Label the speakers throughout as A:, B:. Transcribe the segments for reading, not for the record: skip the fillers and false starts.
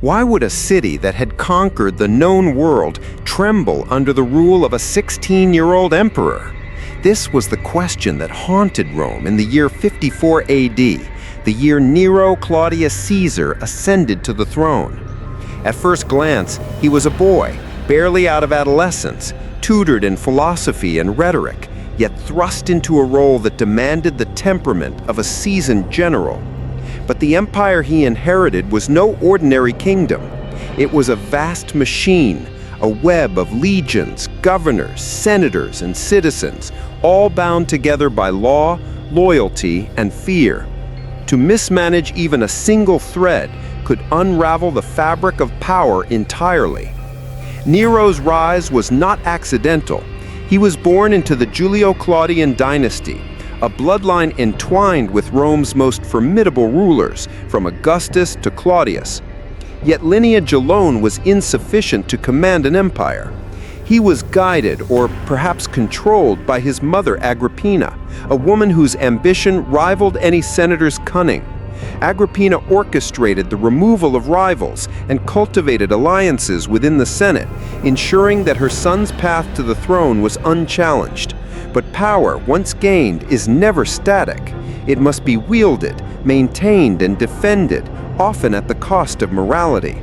A: Why would a city that had conquered the known world tremble under the rule of a 16-year-old emperor? This was the question that haunted Rome in the year 54 AD, the year Nero Claudius Caesar ascended to the throne. At first glance, he was a boy, barely out of adolescence, tutored in philosophy and rhetoric, yet thrust into a role that demanded the temperament of a seasoned general. But the empire he inherited was no ordinary kingdom. It was a vast machine, a web of legions, governors, senators, and citizens, all bound together by law, loyalty, and fear. To mismanage even a single thread could unravel the fabric of power entirely. Nero's rise was not accidental. He was born into the Julio-Claudian dynasty, a bloodline entwined with Rome's most formidable rulers, from Augustus to Claudius. Yet lineage alone was insufficient to command an empire. He was guided, or perhaps controlled, by his mother Agrippina, a woman whose ambition rivaled any senator's cunning. Agrippina orchestrated the removal of rivals and cultivated alliances within the Senate, ensuring that her son's path to the throne was unchallenged. But power, once gained, is never static. It must be wielded, maintained, and defended, often at the cost of morality.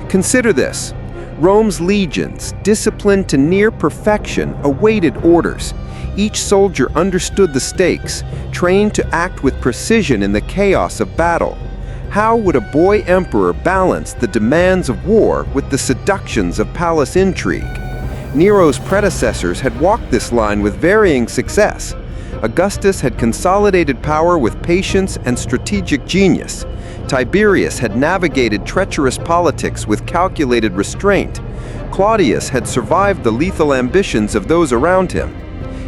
A: Consider this. Rome's legions, disciplined to near perfection, awaited orders. Each soldier understood the stakes, trained to act with precision in the chaos of battle. How would a boy emperor balance the demands of war with the seductions of palace intrigue? Nero's predecessors had walked this line with varying success. Augustus had consolidated power with patience and strategic genius. Tiberius had navigated treacherous politics with calculated restraint. Claudius had survived the lethal ambitions of those around him.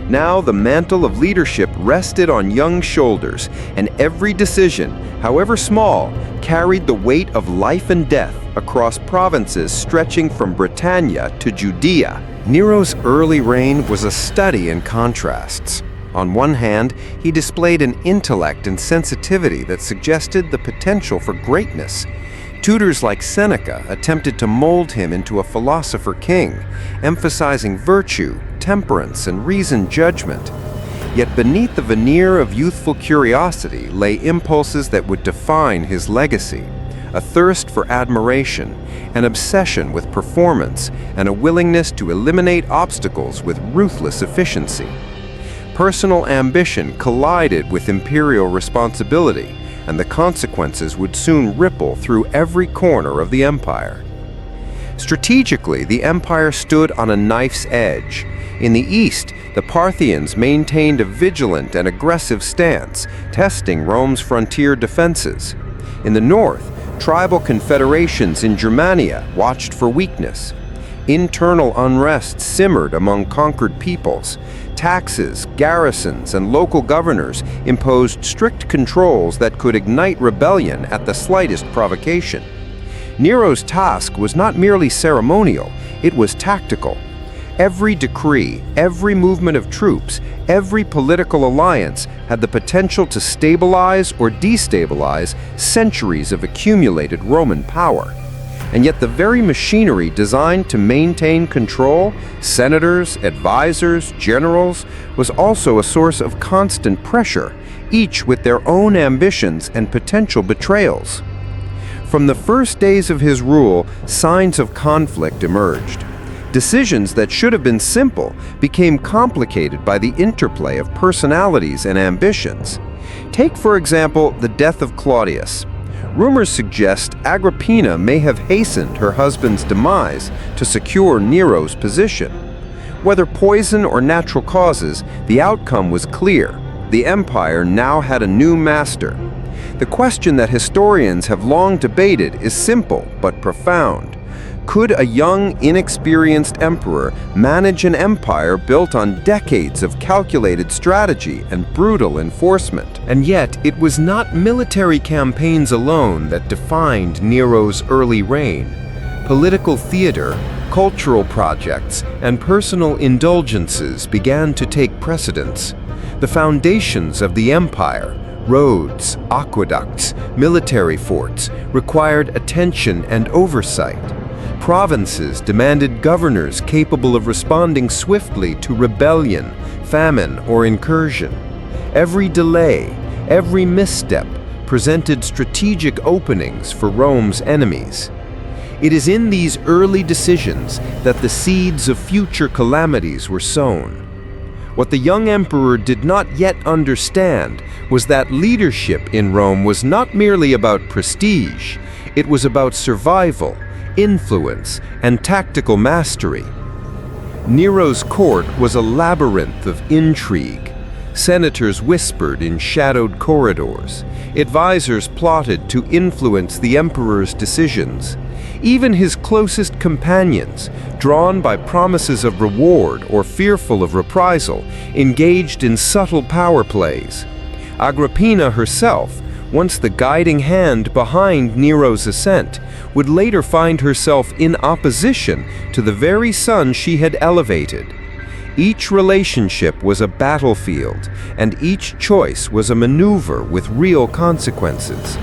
A: Now the mantle of leadership rested on young shoulders, and every decision, however small, carried the weight of life and death across provinces stretching from Britannia to Judea. Nero's early reign was a study in contrasts. On one hand, he displayed an intellect and sensitivity that suggested the potential for greatness. Tutors like Seneca attempted to mold him into a philosopher king, emphasizing virtue, temperance, and reasoned judgment. Yet beneath the veneer of youthful curiosity lay impulses that would define his legacy: a thirst for admiration, an obsession with performance, and a willingness to eliminate obstacles with ruthless efficiency. Personal ambition collided with imperial responsibility, and the consequences would soon ripple through every corner of the empire. Strategically, the empire stood on a knife's edge. In the east, the Parthians maintained a vigilant and aggressive stance, testing Rome's frontier defenses. In the north, tribal confederations in Germania watched for weakness. Internal unrest simmered among conquered peoples. Taxes, garrisons, and local governors imposed strict controls that could ignite rebellion at the slightest provocation. Nero's task was not merely ceremonial, it was tactical. Every decree, every movement of troops, every political alliance had the potential to stabilize or destabilize centuries of accumulated Roman power. And yet the very machinery designed to maintain control, senators, advisors, generals, was also a source of constant pressure, each with their own ambitions and potential betrayals. From the first days of his rule, signs of conflict emerged. Decisions that should have been simple became complicated by the interplay of personalities and ambitions. Take, for example, the death of Claudius. Rumors suggest Agrippina may have hastened her husband's demise to secure Nero's position. Whether poison or natural causes, the outcome was clear. The empire now had a new master. The question that historians have long debated is simple but profound. Could a young, inexperienced emperor manage an empire built on decades of calculated strategy and brutal enforcement? And yet, it was not military campaigns alone that defined Nero's early reign. Political theater, cultural projects, and personal indulgences began to take precedence. The foundations of the empire, Roads, aqueducts, military forts required attention and oversight. Provinces demanded governors capable of responding swiftly to rebellion, famine, or incursion. Every delay, every misstep presented strategic openings for Rome's enemies. It is in these early decisions that the seeds of future calamities were sown. What the young emperor did not yet understand was that leadership in Rome was not merely about prestige, it was about survival, influence, and tactical mastery. Nero's court was a labyrinth of intrigue. Senators whispered in shadowed corridors. Advisors plotted to influence the emperor's decisions. Even his closest companions, drawn by promises of reward or fearful of reprisal, engaged in subtle power plays. Agrippina herself, once the guiding hand behind Nero's ascent, would later find herself in opposition to the very son she had elevated. Each relationship was a battlefield, and each choice was a maneuver with real consequences.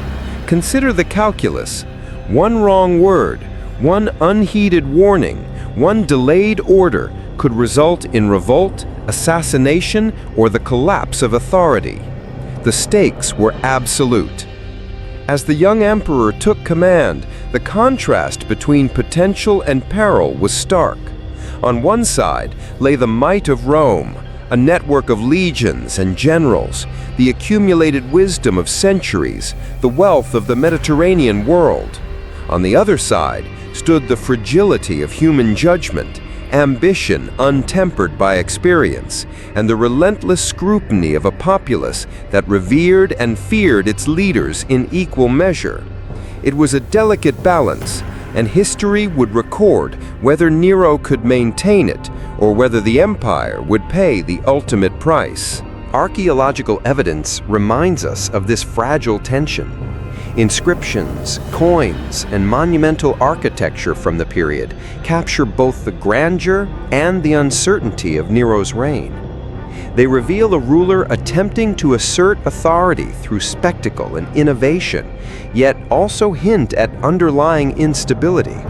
A: Consider the calculus. One wrong word, one unheeded warning, one delayed order could result in revolt, assassination, or the collapse of authority. The stakes were absolute. As the young emperor took command, the contrast between potential and peril was stark. On one side lay the might of Rome, a network of legions and generals, the accumulated wisdom of centuries, the wealth of the Mediterranean world. On the other side stood the fragility of human judgment, ambition untempered by experience, and the relentless scrutiny of a populace that revered and feared its leaders in equal measure. It was a delicate balance, and history would record whether Nero could maintain it or whether the empire would pay the ultimate price. Archaeological evidence reminds us of this fragile tension. Inscriptions, coins, and monumental architecture from the period capture both the grandeur and the uncertainty of Nero's reign. They reveal a ruler attempting to assert authority through spectacle and innovation, yet also hint at underlying instability.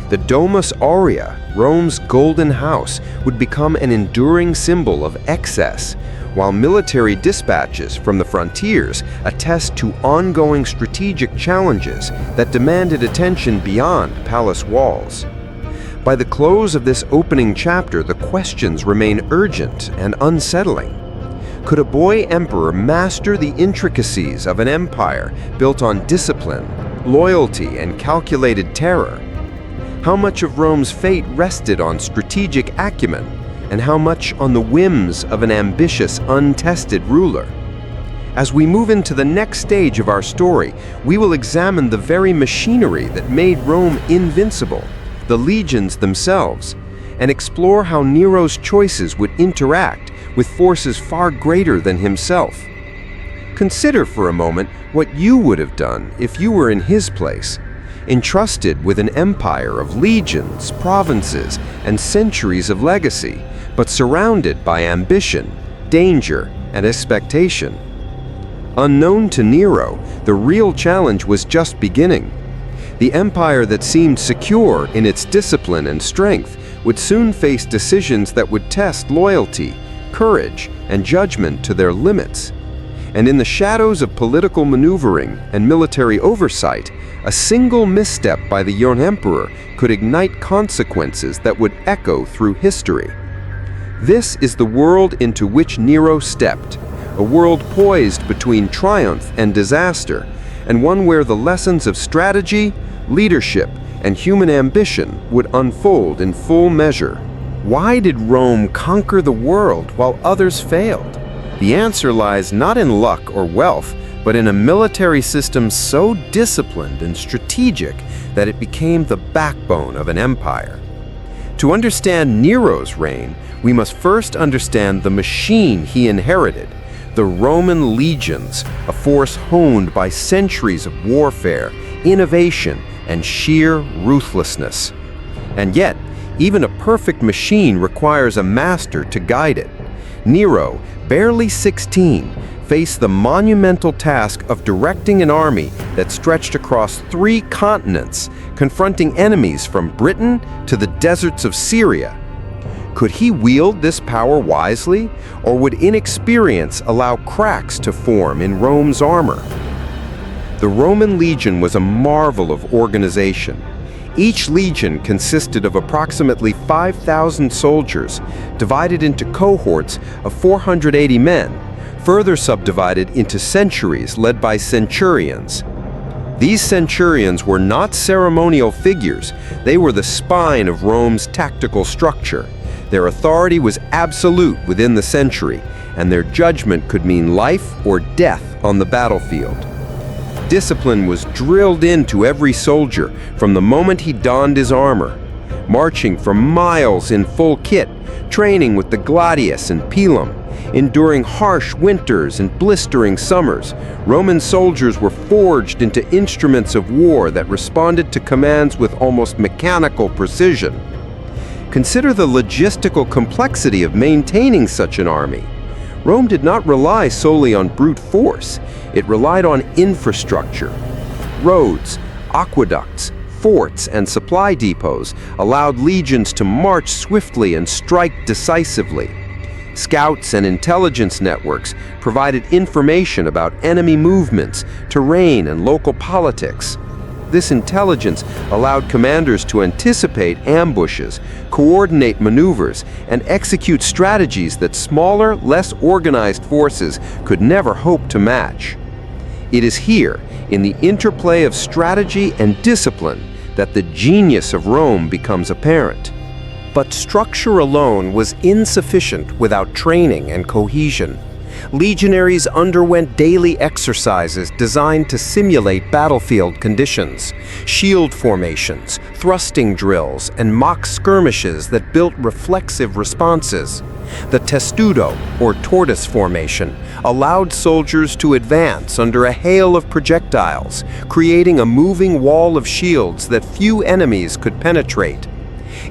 A: The Domus Aurea, Rome's golden house, would become an enduring symbol of excess, while military dispatches from the frontiers attest to ongoing strategic challenges that demanded attention beyond palace walls. By the close of this opening chapter, the questions remain urgent and unsettling. Could a boy emperor master the intricacies of an empire built on discipline, loyalty, and calculated terror? How much of Rome's fate rested on strategic acumen, and how much on the whims of an ambitious, untested ruler? As we move into the next stage of our story, we will examine the very machinery that made Rome invincible, the legions themselves, and explore how Nero's choices would interact with forces far greater than himself. Consider for a moment what you would have done if you were in his place, entrusted with an empire of legions, provinces, and centuries of legacy, but surrounded by ambition, danger, and expectation. Unknown to Nero, the real challenge was just beginning. The empire that seemed secure in its discipline and strength would soon face decisions that would test loyalty, courage, and judgment to their limits. And in the shadows of political maneuvering and military oversight, a single misstep by the young emperor could ignite consequences that would echo through history. This is the world into which Nero stepped, a world poised between triumph and disaster, and one where the lessons of strategy, leadership, and human ambition would unfold in full measure. Why did Rome conquer the world while others failed? The answer lies not in luck or wealth, but in a military system so disciplined and strategic that it became the backbone of an empire. To understand Nero's reign, we must first understand the machine he inherited, the Roman legions, a force honed by centuries of warfare, innovation, and sheer ruthlessness. And yet, even a perfect machine requires a master to guide it. Nero, barely 16, faced the monumental task of directing an army that stretched across 3 continents, confronting enemies from Britain to the deserts of Syria. Could he wield this power wisely, or would inexperience allow cracks to form in Rome's armor? The Roman legion was a marvel of organization. Each legion consisted of approximately 5,000 soldiers, divided into cohorts of 480 men, further subdivided into centuries led by centurions. These centurions were not ceremonial figures, they were the spine of Rome's tactical structure. Their authority was absolute within the century, and their judgment could mean life or death on the battlefield. Discipline was drilled into every soldier from the moment he donned his armor. Marching for miles in full kit, training with the gladius and pilum, enduring harsh winters and blistering summers, Roman soldiers were forged into instruments of war that responded to commands with almost mechanical precision. Consider the logistical complexity of maintaining such an army. Rome did not rely solely on brute force. It relied on infrastructure. Roads, aqueducts, forts, and supply depots allowed legions to march swiftly and strike decisively. Scouts and intelligence networks provided information about enemy movements, terrain, and local politics. This intelligence allowed commanders to anticipate ambushes, coordinate maneuvers, and execute strategies that smaller, less organized forces could never hope to match. It is here, in the interplay of strategy and discipline, that the genius of Rome becomes apparent. But structure alone was insufficient without training and cohesion. Legionaries underwent daily exercises designed to simulate battlefield conditions, shield formations, thrusting drills, and mock skirmishes that built reflexive responses. The testudo, or tortoise formation, allowed soldiers to advance under a hail of projectiles, creating a moving wall of shields that few enemies could penetrate.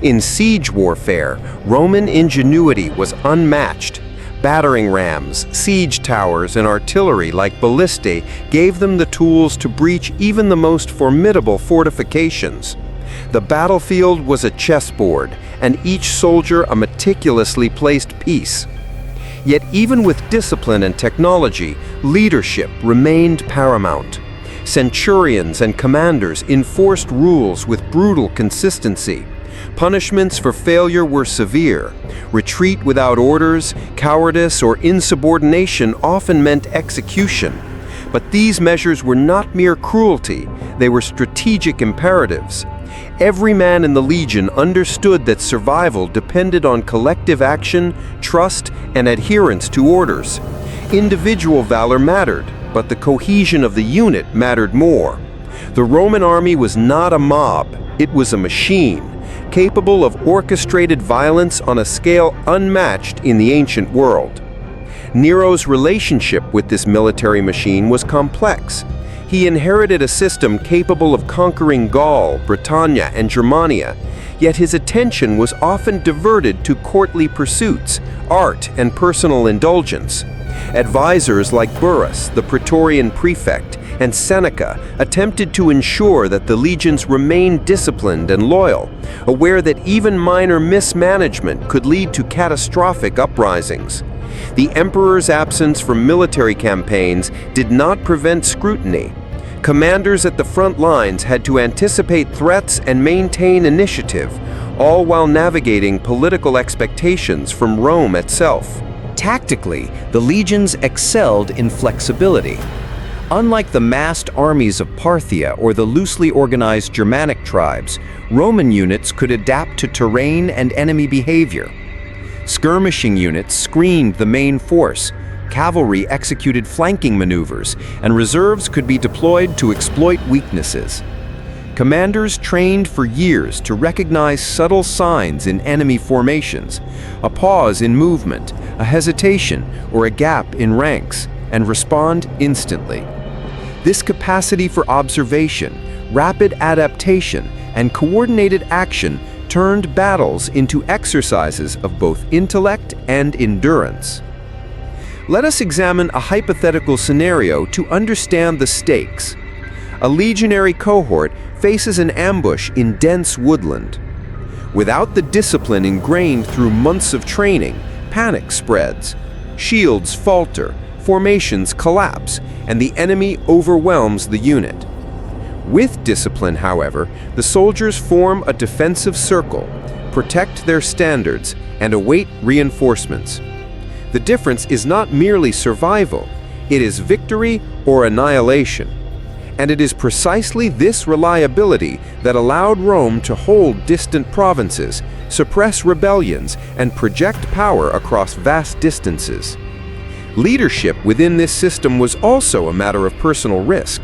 A: In siege warfare, Roman ingenuity was unmatched. Battering rams, siege towers, and artillery like ballistae gave them the tools to breach even the most formidable fortifications. The battlefield was a chessboard, and each soldier a meticulously placed piece. Yet even with discipline and technology, leadership remained paramount. Centurions and commanders enforced rules with brutal consistency. Punishments for failure were severe. Retreat without orders, cowardice, or insubordination often meant execution. But these measures were not mere cruelty, they were strategic imperatives. Every man in the legion understood that survival depended on collective action, trust, and adherence to orders. Individual valor mattered, but the cohesion of the unit mattered more. The Roman army was not a mob, it was a machine, capable of orchestrated violence on a scale unmatched in the ancient world. Nero's relationship with this military machine was complex. He inherited a system capable of conquering Gaul, Britannia, and Germania, yet his attention was often diverted to courtly pursuits, art, and personal indulgence. Advisors like Burrus, the Praetorian prefect, and Seneca attempted to ensure that the legions remained disciplined and loyal, aware that even minor mismanagement could lead to catastrophic uprisings. The emperor's absence from military campaigns did not prevent scrutiny. Commanders at the front lines had to anticipate threats and maintain initiative, all while navigating political expectations from Rome itself. Tactically, the legions excelled in flexibility. Unlike the massed armies of Parthia or the loosely organized Germanic tribes, Roman units could adapt to terrain and enemy behavior. Skirmishing units screened the main force, cavalry executed flanking maneuvers, and reserves could be deployed to exploit weaknesses. Commanders trained for years to recognize subtle signs in enemy formations, a pause in movement, a hesitation, or a gap in ranks, and respond instantly. This capacity for observation, rapid adaptation, and coordinated action turned battles into exercises of both intellect and endurance. Let us examine a hypothetical scenario to understand the stakes. A legionary cohort faces an ambush in dense woodland. Without the discipline ingrained through months of training, panic spreads. Shields falter, formations collapse, and the enemy overwhelms the unit. With discipline, however, the soldiers form a defensive circle, protect their standards, and await reinforcements. The difference is not merely survival, it is victory or annihilation. And it is precisely this reliability that allowed Rome to hold distant provinces, suppress rebellions, and project power across vast distances. Leadership within this system was also a matter of personal risk.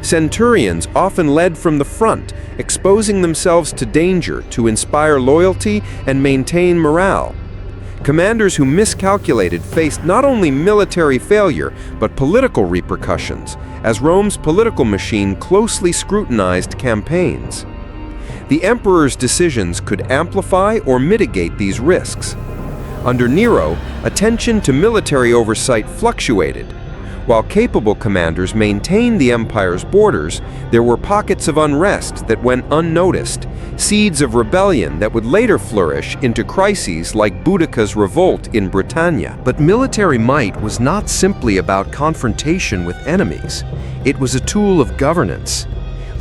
A: Centurions often led from the front, exposing themselves to danger to inspire loyalty and maintain morale. Commanders who miscalculated faced not only military failure, but political repercussions, as Rome's political machine closely scrutinized campaigns. The emperor's decisions could amplify or mitigate these risks. Under Nero, attention to military oversight fluctuated. While capable commanders maintained the empire's borders, there were pockets of unrest that went unnoticed, seeds of rebellion that would later flourish into crises like Boudicca's revolt in Britannia. But military might was not simply about confrontation with enemies. It was a tool of governance.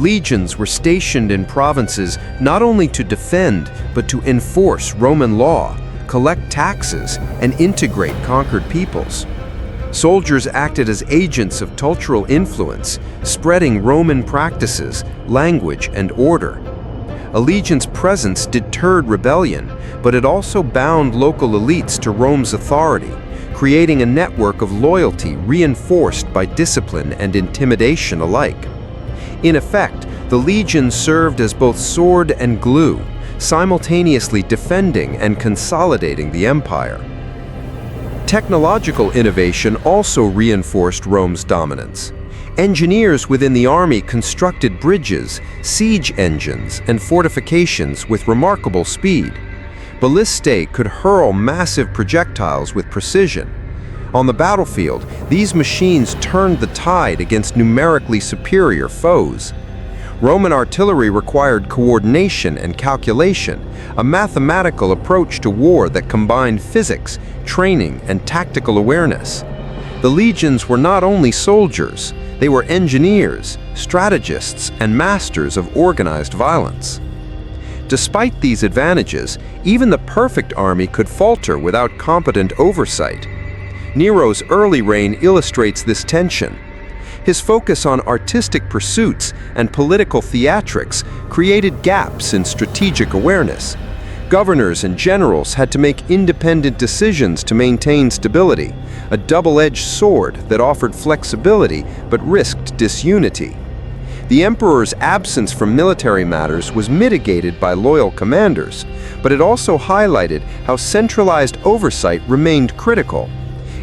A: Legions were stationed in provinces not only to defend, but to enforce Roman law, collect taxes, and integrate conquered peoples. Soldiers acted as agents of cultural influence, spreading Roman practices, language, and order. A legion's presence deterred rebellion, but it also bound local elites to Rome's authority, creating a network of loyalty reinforced by discipline and intimidation alike. In effect, the legion served as both sword and glue, simultaneously defending and consolidating the empire. Technological innovation also reinforced Rome's dominance. Engineers within the army constructed bridges, siege engines, and fortifications with remarkable speed. Ballistae could hurl massive projectiles with precision. On the battlefield, these machines turned the tide against numerically superior foes. Roman artillery required coordination and calculation, a mathematical approach to war that combined physics, training, and tactical awareness. The legions were not only soldiers, they were engineers, strategists, and masters of organized violence. Despite these advantages, even the perfect army could falter without competent oversight. Nero's early reign illustrates this tension. His focus on artistic pursuits and political theatrics created gaps in strategic awareness. Governors and generals had to make independent decisions to maintain stability, a double-edged sword that offered flexibility but risked disunity. The emperor's absence from military matters was mitigated by loyal commanders, but it also highlighted how centralized oversight remained critical.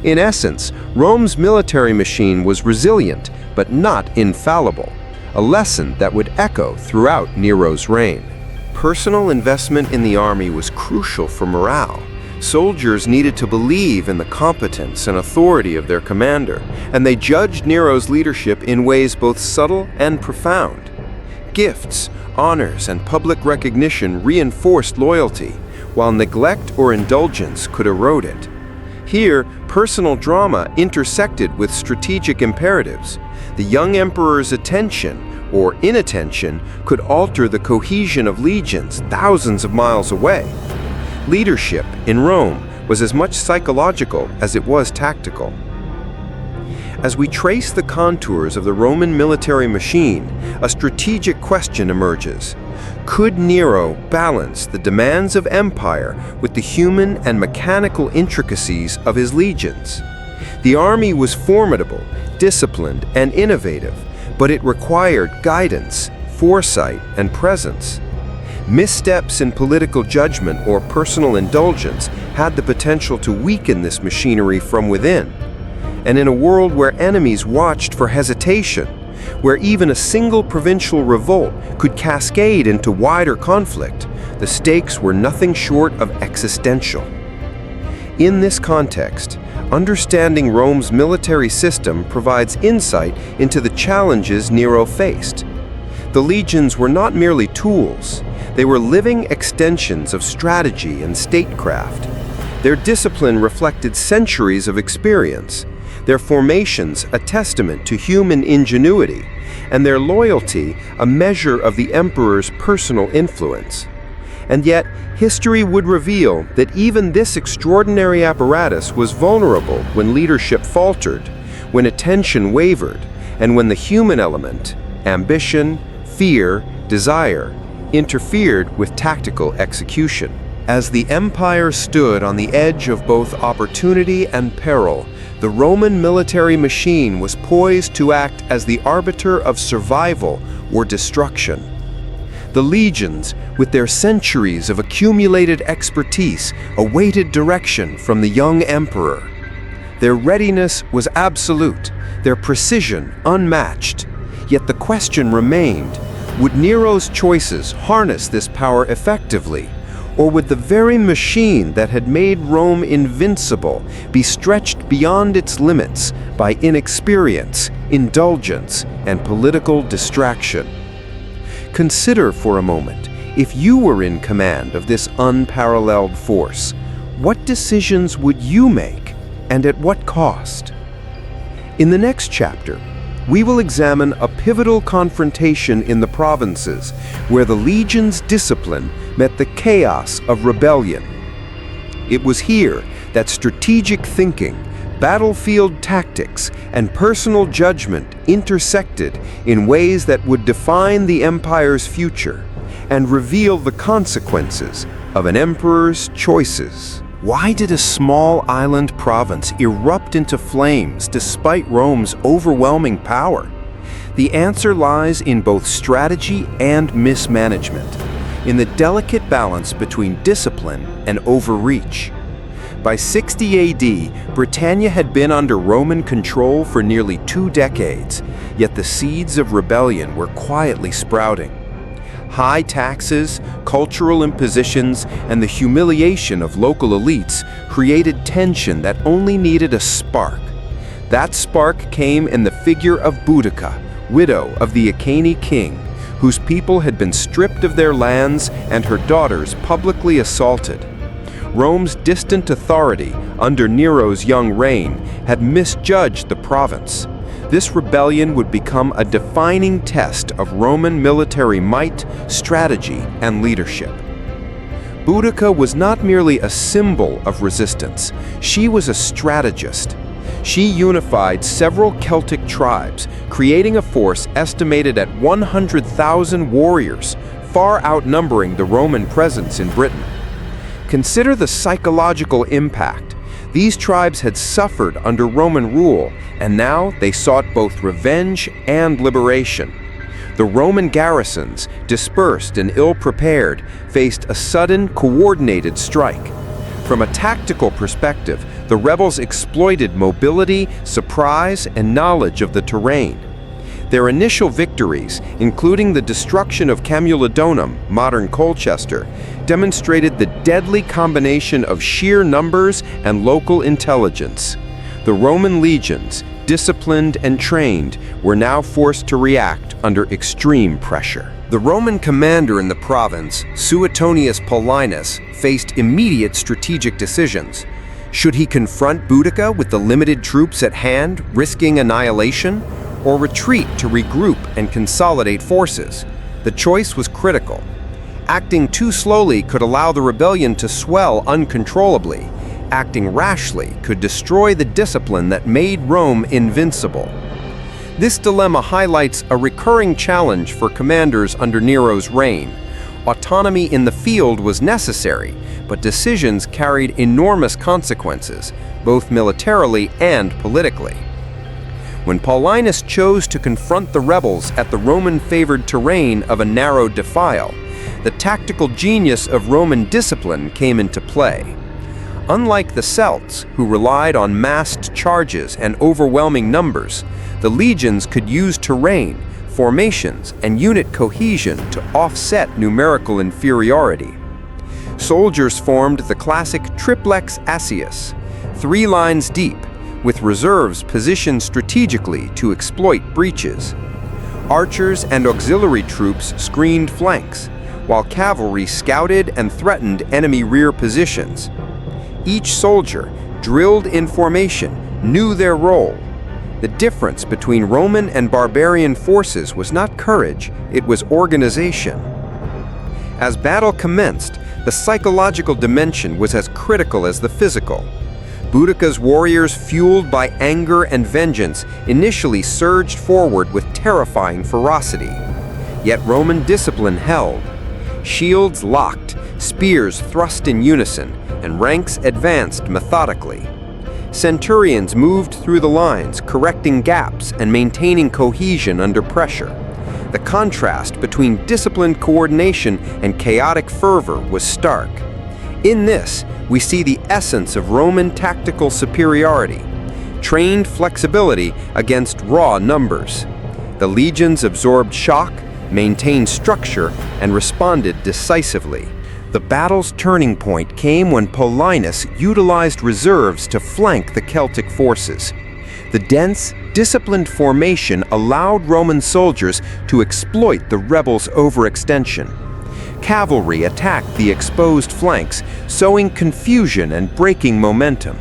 A: In essence, Rome's military machine was resilient, but not infallible, a lesson that would echo throughout Nero's reign. Personal investment in the army was crucial for morale. Soldiers needed to believe in the competence and authority of their commander, and they judged Nero's leadership in ways both subtle and profound. Gifts, honors, and public recognition reinforced loyalty, while neglect or indulgence could erode it. Here, personal drama intersected with strategic imperatives. The young emperor's attention, or inattention, could alter the cohesion of legions thousands of miles away. Leadership in Rome was as much psychological as it was tactical. As we trace the contours of the Roman military machine, a strategic question emerges. Could Nero balance the demands of empire with the human and mechanical intricacies of his legions? The army was formidable, disciplined, and innovative, but it required guidance, foresight, and presence. Missteps in political judgment or personal indulgence had the potential to weaken this machinery from within. And in a world where enemies watched for hesitation, where even a single provincial revolt could cascade into wider conflict. The stakes were nothing short of existential. In this context, understanding Rome's military system provides insight into the challenges Nero faced. The legions were not merely tools, they were living extensions of strategy and statecraft. Their discipline reflected centuries of experience, their formations a testament to human ingenuity, and their loyalty a measure of the emperor's personal influence. And yet, history would reveal that even this extraordinary apparatus was vulnerable when leadership faltered, when attention wavered, and when the human element, ambition, fear, desire, interfered with tactical execution. As the empire stood on the edge of both opportunity and peril, the Roman military machine was poised to act as the arbiter of survival or destruction. The legions, with their centuries of accumulated expertise, awaited direction from the young emperor. Their readiness was absolute, their precision unmatched. Yet the question remained, would Nero's choices harness this power effectively? Or would the very machine that had made Rome invincible be stretched beyond its limits by inexperience, indulgence, and political distraction? Consider for a moment, if you were in command of this unparalleled force, what decisions would you make, and at what cost? In the next chapter, we will examine a pivotal confrontation in the provinces where the legion's discipline met the chaos of rebellion. It was here that strategic thinking, battlefield tactics, and personal judgment intersected in ways that would define the empire's future and reveal the consequences of an emperor's choices. Why did a small island province erupt into flames despite Rome's overwhelming power? The answer lies in both strategy and mismanagement, in the delicate balance between discipline and overreach. By 60 AD, Britannia had been under Roman control for nearly 2 decades, yet the seeds of rebellion were quietly sprouting. High taxes, cultural impositions, and the humiliation of local elites created tension that only needed a spark. That spark came in the figure of Boudica, widow of the Iceni king, whose people had been stripped of their lands and her daughters publicly assaulted. Rome's distant authority under Nero's young reign had misjudged the province. This rebellion would become a defining test of Roman military might, strategy, and leadership. Boudica was not merely a symbol of resistance, she was a strategist. She unified several Celtic tribes, creating a force estimated at 100,000 warriors, far outnumbering the Roman presence in Britain. Consider the psychological impact. These tribes had suffered under Roman rule, and now they sought both revenge and liberation. The Roman garrisons, dispersed and ill-prepared, faced a sudden, coordinated strike. From a tactical perspective, the rebels exploited mobility, surprise, and knowledge of the terrain. Their initial victories, including the destruction of Camulodunum, modern Colchester, demonstrated the deadly combination of sheer numbers and local intelligence. The Roman legions, disciplined and trained, were now forced to react under extreme pressure. The Roman commander in the province, Suetonius Paulinus, faced immediate strategic decisions. Should he confront Boudica with the limited troops at hand, risking annihilation, or retreat to regroup and consolidate forces? The choice was critical. Acting too slowly could allow the rebellion to swell uncontrollably. Acting rashly could destroy the discipline that made Rome invincible. This dilemma highlights a recurring challenge for commanders under Nero's reign. Autonomy in the field was necessary, but decisions carried enormous consequences, both militarily and politically. When Paulinus chose to confront the rebels at the Roman-favored terrain of a narrow defile, the tactical genius of Roman discipline came into play.
B: Unlike the Celts, who relied on massed charges and overwhelming numbers, the legions could use terrain, formations, and unit cohesion to offset numerical inferiority. Soldiers formed the classic triplex assaeus, 3 lines deep, with reserves positioned strategically to exploit breaches. Archers and auxiliary troops screened flanks, while cavalry scouted and threatened enemy rear positions. Each soldier, drilled in formation, knew their role. The difference between Roman and barbarian forces was not courage, it was organization. As battle commenced, the psychological dimension was as critical as the physical. Boudicca's warriors, fueled by anger and vengeance, initially surged forward with terrifying ferocity. Yet Roman discipline held. Shields locked, spears thrust in unison, and ranks advanced methodically. Centurions moved through the lines, correcting gaps and maintaining cohesion under pressure. The contrast between disciplined coordination and chaotic fervor was stark. In this, we see the essence of Roman tactical superiority, trained flexibility against raw numbers. The legions absorbed shock, maintained structure, and responded decisively. The battle's turning point came when Paulinus utilized reserves to flank the Celtic forces. The dense, disciplined formation allowed Roman soldiers to exploit the rebels' overextension. Cavalry attacked the exposed flanks, sowing confusion and breaking momentum.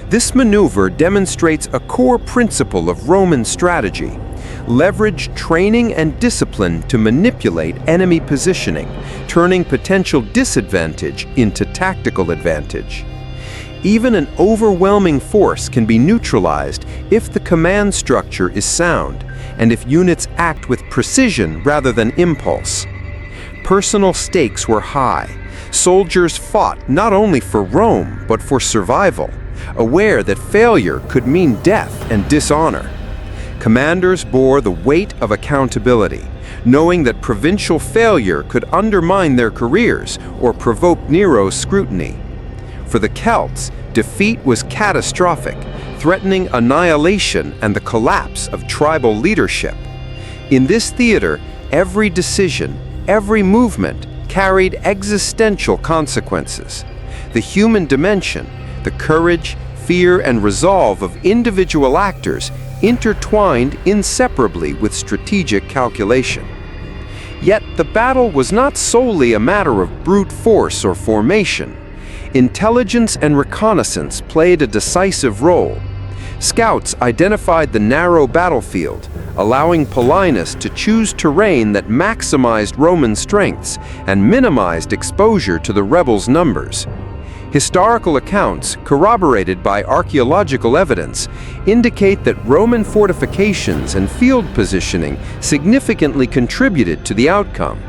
B: This maneuver demonstrates a core principle of Roman strategy: leverage training and discipline to manipulate enemy positioning, turning potential disadvantage into tactical advantage. Even an overwhelming force can be neutralized if the command structure is sound and if units act with precision rather than impulse. Personal stakes were high. Soldiers fought not only for Rome, but for survival, aware that failure could mean death and dishonor. Commanders bore the weight of accountability, knowing that provincial failure could undermine their careers or provoke Nero's scrutiny. For the Celts, defeat was catastrophic, threatening annihilation and the collapse of tribal leadership. In this theater, every decision, every movement carried existential consequences. The human dimension, the courage, fear, and resolve of individual actors intertwined inseparably with strategic calculation. Yet the battle was not solely a matter of brute force or formation. Intelligence and reconnaissance played a decisive role. Scouts identified the narrow battlefield, allowing Paulinus to choose terrain that maximized Roman strengths and minimized exposure to the rebels' numbers. Historical accounts, corroborated by archaeological evidence, indicate that Roman fortifications and field positioning significantly contributed to the outcome.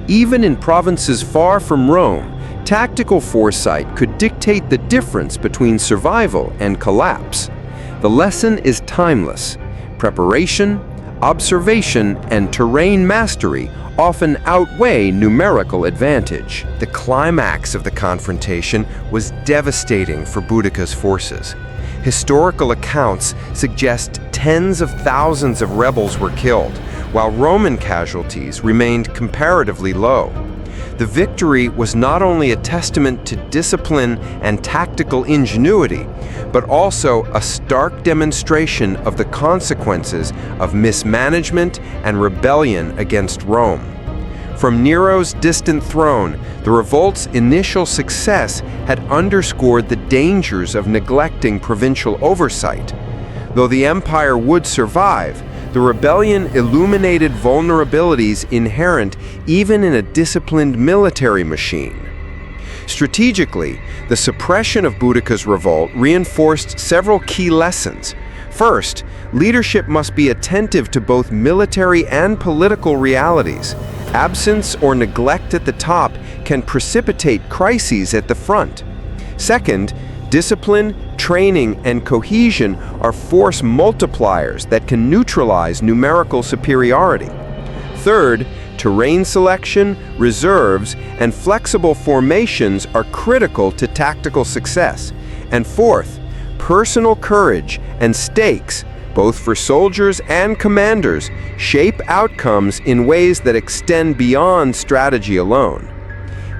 B: Even in provinces far from Rome, tactical foresight could dictate the difference between survival and collapse. The lesson is timeless. Preparation, observation, and terrain mastery often outweigh numerical advantage. The climax of the confrontation was devastating for Boudicca's forces. Historical accounts suggest tens of thousands of rebels were killed, while Roman casualties remained comparatively low. The victory was not only a testament to discipline and tactical ingenuity, but also a stark demonstration of the consequences of mismanagement and rebellion against Rome. From Nero's distant throne, the revolt's initial success had underscored the dangers of neglecting provincial oversight. Though the empire would survive, the rebellion illuminated vulnerabilities inherent even in a disciplined military machine. Strategically, the suppression of Boudicca's revolt reinforced several key lessons. First, leadership must be attentive to both military and political realities. Absence or neglect at the top can precipitate crises at the front. Second, discipline, training, and cohesion are force multipliers that can neutralize numerical superiority. Third, Terrain selection, reserves, and flexible formations are critical to tactical success. And fourth, personal courage and stakes, both for soldiers and commanders, shape outcomes in ways that extend beyond strategy alone.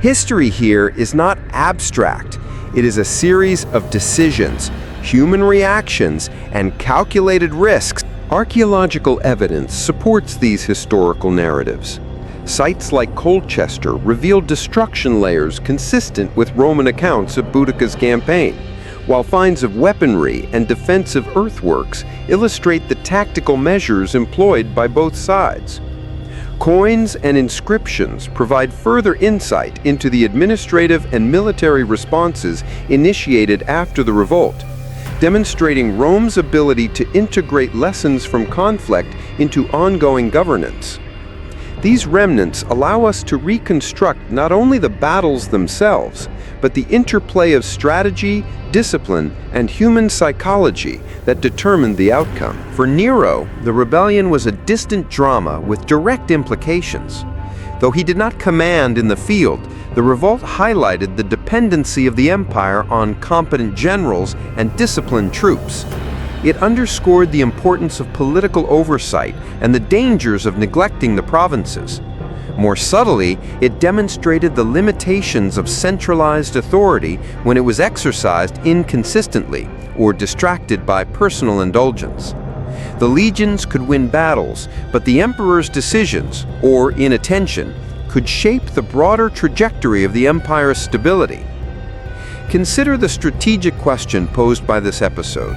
B: History here is not abstract. It is a series of decisions, human reactions, and calculated risks.
A: Archaeological evidence supports these historical narratives. Sites like Colchester reveal destruction layers consistent with Roman accounts of Boudicca's campaign, while finds of weaponry and defensive earthworks illustrate the tactical measures employed by both sides. Coins and inscriptions provide further insight into the administrative and military responses initiated after the revolt, demonstrating Rome's ability to integrate lessons from conflict into ongoing governance. These remnants allow us to reconstruct not only the battles themselves, but the interplay of strategy, discipline, and human psychology that determined the outcome. For Nero, the rebellion was a distant drama with direct implications. Though he did not command in the field, the revolt highlighted the dependency of the empire on competent generals and disciplined troops. It underscored the importance of political oversight and the dangers of neglecting the provinces. More subtly, it demonstrated the limitations of centralized authority when it was exercised inconsistently or distracted by personal indulgence. The legions could win battles, but the emperor's decisions, or inattention, could shape the broader trajectory of the empire's stability. Consider the strategic question posed by this episode.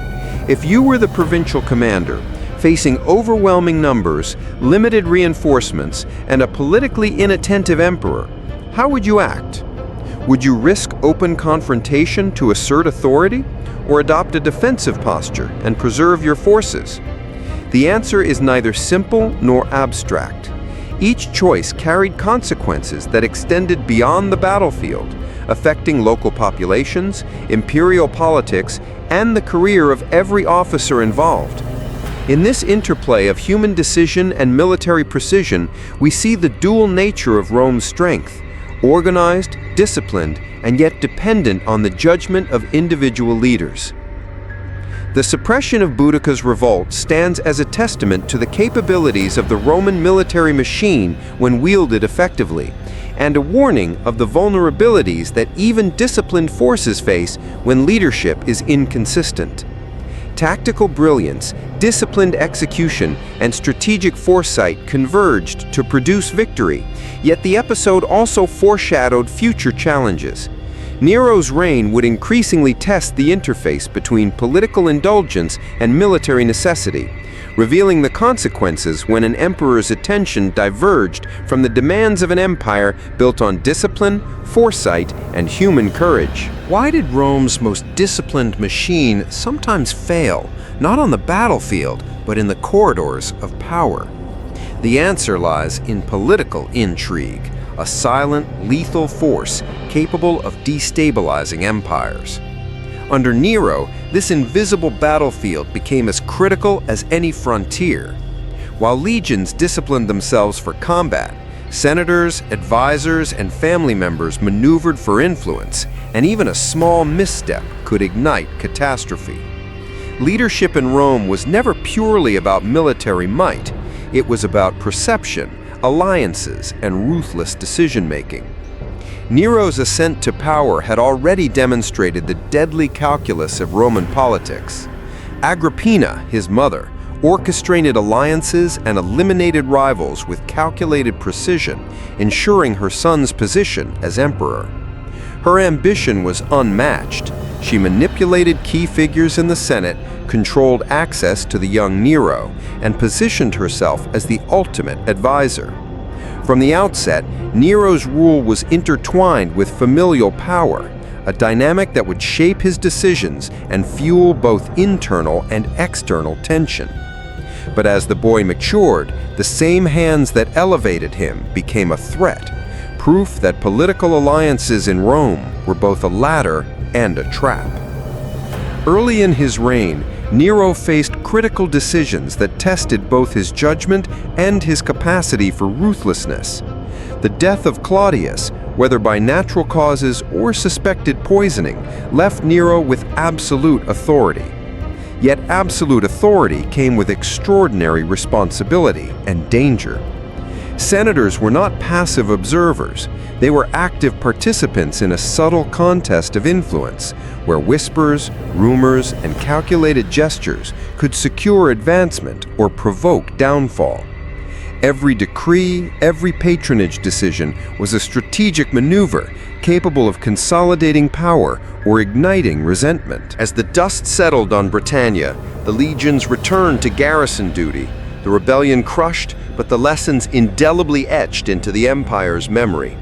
A: If you were the provincial commander, facing overwhelming numbers, limited reinforcements, and a politically inattentive emperor, how would you act? Would you risk open confrontation to assert authority, or adopt a defensive posture and preserve your forces? The answer is neither simple nor abstract. Each choice carried consequences that extended beyond the battlefield, affecting local populations, imperial politics, and the career of every officer involved. In this interplay of human decision and military precision, we see the dual nature of Rome's strength: organized, disciplined, and yet dependent on the judgment of individual leaders. The suppression of Boudicca's revolt stands as a testament to the capabilities of the Roman military machine when wielded effectively, and a warning of the vulnerabilities that even disciplined forces face when leadership is inconsistent. Tactical brilliance, disciplined execution, and strategic foresight converged to produce victory, yet the episode also foreshadowed future challenges. Nero's reign would increasingly test the interface between political indulgence and military necessity, revealing the consequences when an emperor's attention diverged from the demands of an empire built on discipline, foresight, and human courage. Why did Rome's most disciplined machine sometimes fail, not on the battlefield, but in the corridors of power? The answer lies in political intrigue, a silent, lethal force capable of destabilizing empires. Under Nero, this invisible battlefield became as critical as any frontier. While legions disciplined themselves for combat, senators, advisors, and family members maneuvered for influence, and even a small misstep could ignite catastrophe. Leadership in Rome was never purely about military might. It was about perception, alliances, and ruthless decision-making. Nero's ascent to power had already demonstrated the deadly calculus of Roman politics. Agrippina, his mother, orchestrated alliances and eliminated rivals with calculated precision, ensuring her son's position as emperor. Her ambition was unmatched. She manipulated key figures in the Senate, controlled access to the young Nero, and positioned herself as the ultimate advisor. From the outset, Nero's rule was intertwined with familial power, a dynamic that would shape his decisions and fuel both internal and external tension. But as the boy matured, the same hands that elevated him became a threat, proof that political alliances in Rome were both a ladder and a trap. Early in his reign,
B: Nero faced critical decisions that tested both his judgment and his capacity for ruthlessness. The death of Claudius, whether by natural causes or suspected poisoning, left Nero with absolute authority. Yet absolute authority came with extraordinary responsibility and danger. Senators were not passive observers. They were active participants in a subtle contest of influence, where whispers, rumors, and calculated gestures could secure advancement or provoke downfall. Every decree, every patronage decision was a strategic maneuver capable of consolidating power or igniting resentment. As the dust settled on Britannia, the legions returned to garrison duty, the rebellion crushed, but the lessons indelibly etched into the empire's memory.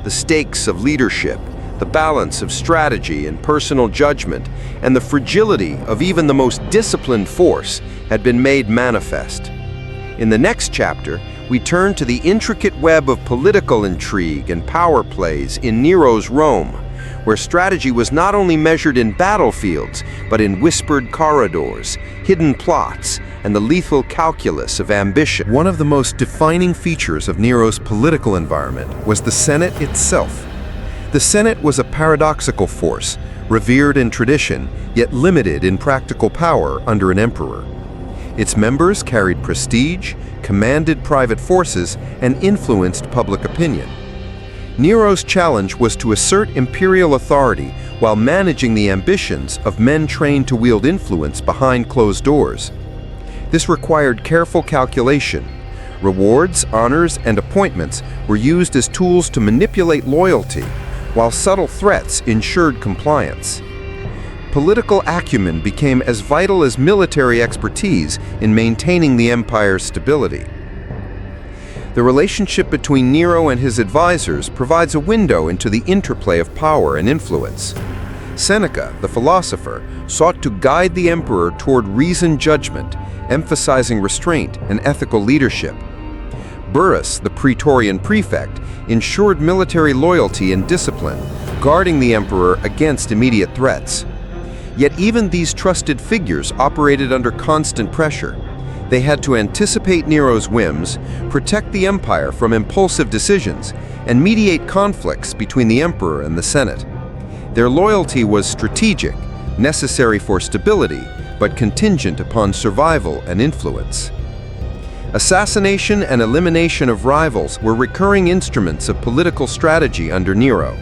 B: The stakes of leadership, the balance of strategy and personal judgment, and the fragility of even the most disciplined force had been made manifest. In the next chapter, we turn to the intricate web of political intrigue and power plays in Nero's Rome, where strategy was not only measured in battlefields, but in whispered corridors, hidden plots, and the lethal calculus of ambition. One of the most defining features of Nero's political environment was the Senate itself. The Senate was a paradoxical force, revered in tradition, yet limited in practical power under an emperor. Its members carried prestige, commanded private forces, and influenced public opinion. Nero's challenge was to assert imperial authority while managing the ambitions of men trained to wield influence behind closed doors. This required careful calculation. Rewards, honors, and appointments were used as tools to manipulate loyalty, while subtle threats ensured compliance. Political acumen became as vital as military expertise in maintaining the empire's stability. The relationship between Nero and his advisors provides a window into the interplay of power and influence. Seneca, the philosopher, sought to guide the emperor toward reasoned judgment, emphasizing restraint and ethical leadership. Burrus, the Praetorian prefect, ensured military loyalty and discipline, guarding the emperor against immediate threats. Yet even these trusted figures operated under constant pressure. They had to anticipate Nero's whims, protect the empire from impulsive decisions, and mediate conflicts between the emperor and the Senate. Their loyalty was strategic, necessary for stability, but contingent upon survival and influence. Assassination and elimination of rivals were recurring instruments of political strategy under Nero.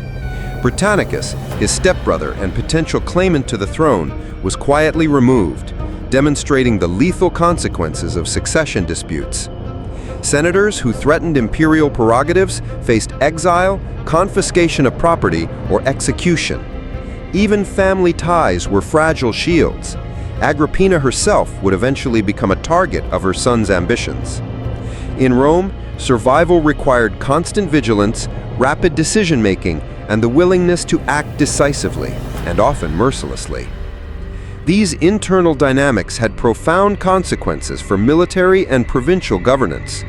B: Britannicus, his stepbrother and potential claimant to the throne, was quietly removed, demonstrating the lethal consequences of succession disputes. Senators who threatened imperial prerogatives faced exile, confiscation of property, or execution. Even family ties were fragile shields. Agrippina herself would eventually become a target of her son's ambitions. In Rome, survival required constant vigilance, rapid decision-making, and the willingness to act decisively, and often mercilessly. These internal dynamics had profound consequences for military and provincial governance.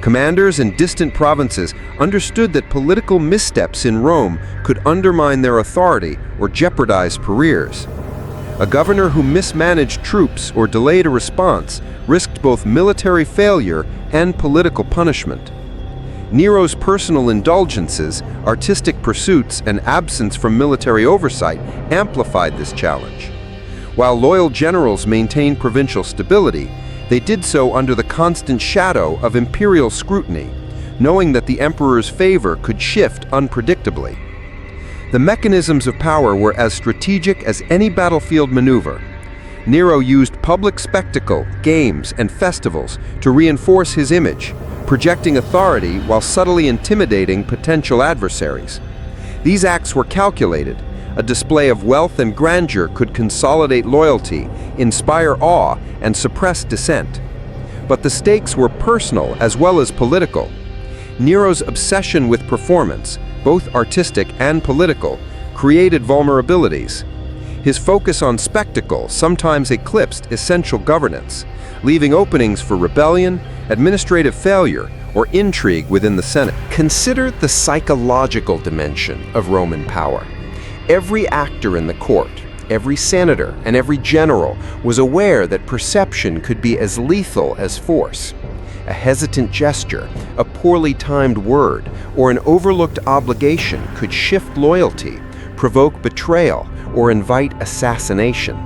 B: Commanders in distant provinces understood that political missteps in Rome could undermine their authority or jeopardize careers. A governor who mismanaged troops or delayed a response risked both military failure and political punishment. Nero's personal indulgences, artistic pursuits, and absence from military oversight amplified this challenge. While loyal generals maintained provincial stability, they did so under the constant shadow of imperial scrutiny, knowing that the emperor's favor could shift unpredictably. The mechanisms of power were as strategic as any battlefield maneuver. Nero used public spectacle, games, and festivals to reinforce his image, projecting authority while subtly intimidating potential adversaries. These acts were calculated. A display of wealth and grandeur could consolidate loyalty, inspire awe, and suppress dissent. But the stakes were personal as well as political. Nero's obsession with performance, both artistic and political, created vulnerabilities. His focus on spectacle sometimes eclipsed essential governance, leaving openings for rebellion, administrative failure, or intrigue within the Senate. Consider the psychological dimension of Roman power. Every actor in the court, every senator and every general was aware that perception could be as lethal as force. A hesitant gesture, a poorly timed word, or an overlooked obligation could shift loyalty, provoke betrayal, or invite assassination.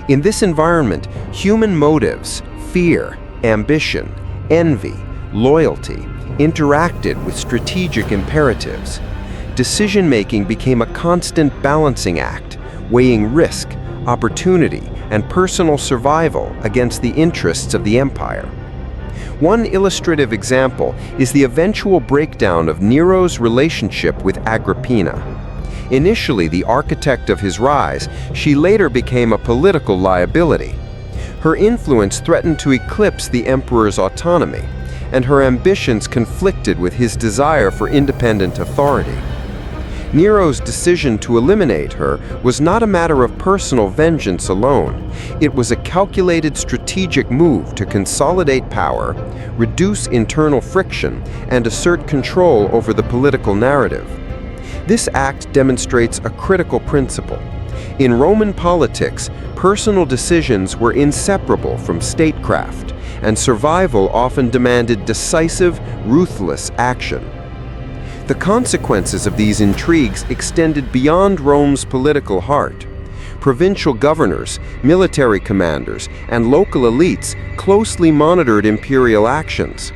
B: In this environment, human motives, fear, ambition, envy, loyalty, interacted with strategic imperatives. Decision-making became a constant balancing act, weighing risk, opportunity, and personal survival against the interests of the empire. One illustrative example is the eventual breakdown of Nero's relationship with Agrippina. Initially the architect of his rise, she later became a political liability. Her influence threatened to eclipse the emperor's autonomy, and her ambitions conflicted with his desire for independent authority. Nero's decision to eliminate her was not a matter of personal vengeance alone. It was a calculated strategic move to consolidate power, reduce internal friction, and assert control over the political narrative. This act demonstrates a critical principle. In Roman politics, personal decisions were inseparable from statecraft, and survival often demanded decisive, ruthless action. The consequences of these intrigues extended beyond Rome's political heart. Provincial governors, military commanders, and local elites closely monitored imperial actions.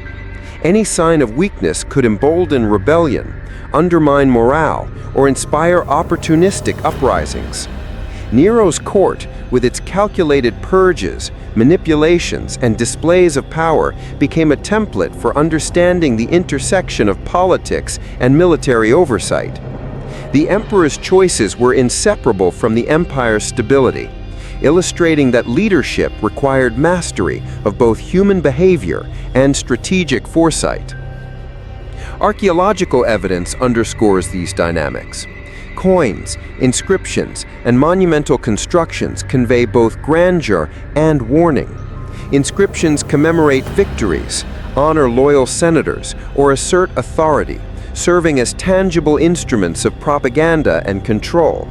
B: Any sign of weakness could embolden rebellion, undermine morale, or inspire opportunistic uprisings. Nero's court, with its calculated purges, manipulations, and displays of power, became a template for understanding the intersection of politics and military oversight. The emperor's choices were inseparable from the empire's stability, illustrating that leadership required mastery of both human behavior and strategic foresight. Archaeological evidence underscores these dynamics. Coins, inscriptions, and monumental constructions convey both grandeur and warning. Inscriptions commemorate victories, honor loyal senators, or assert authority, serving as tangible instruments of propaganda and control.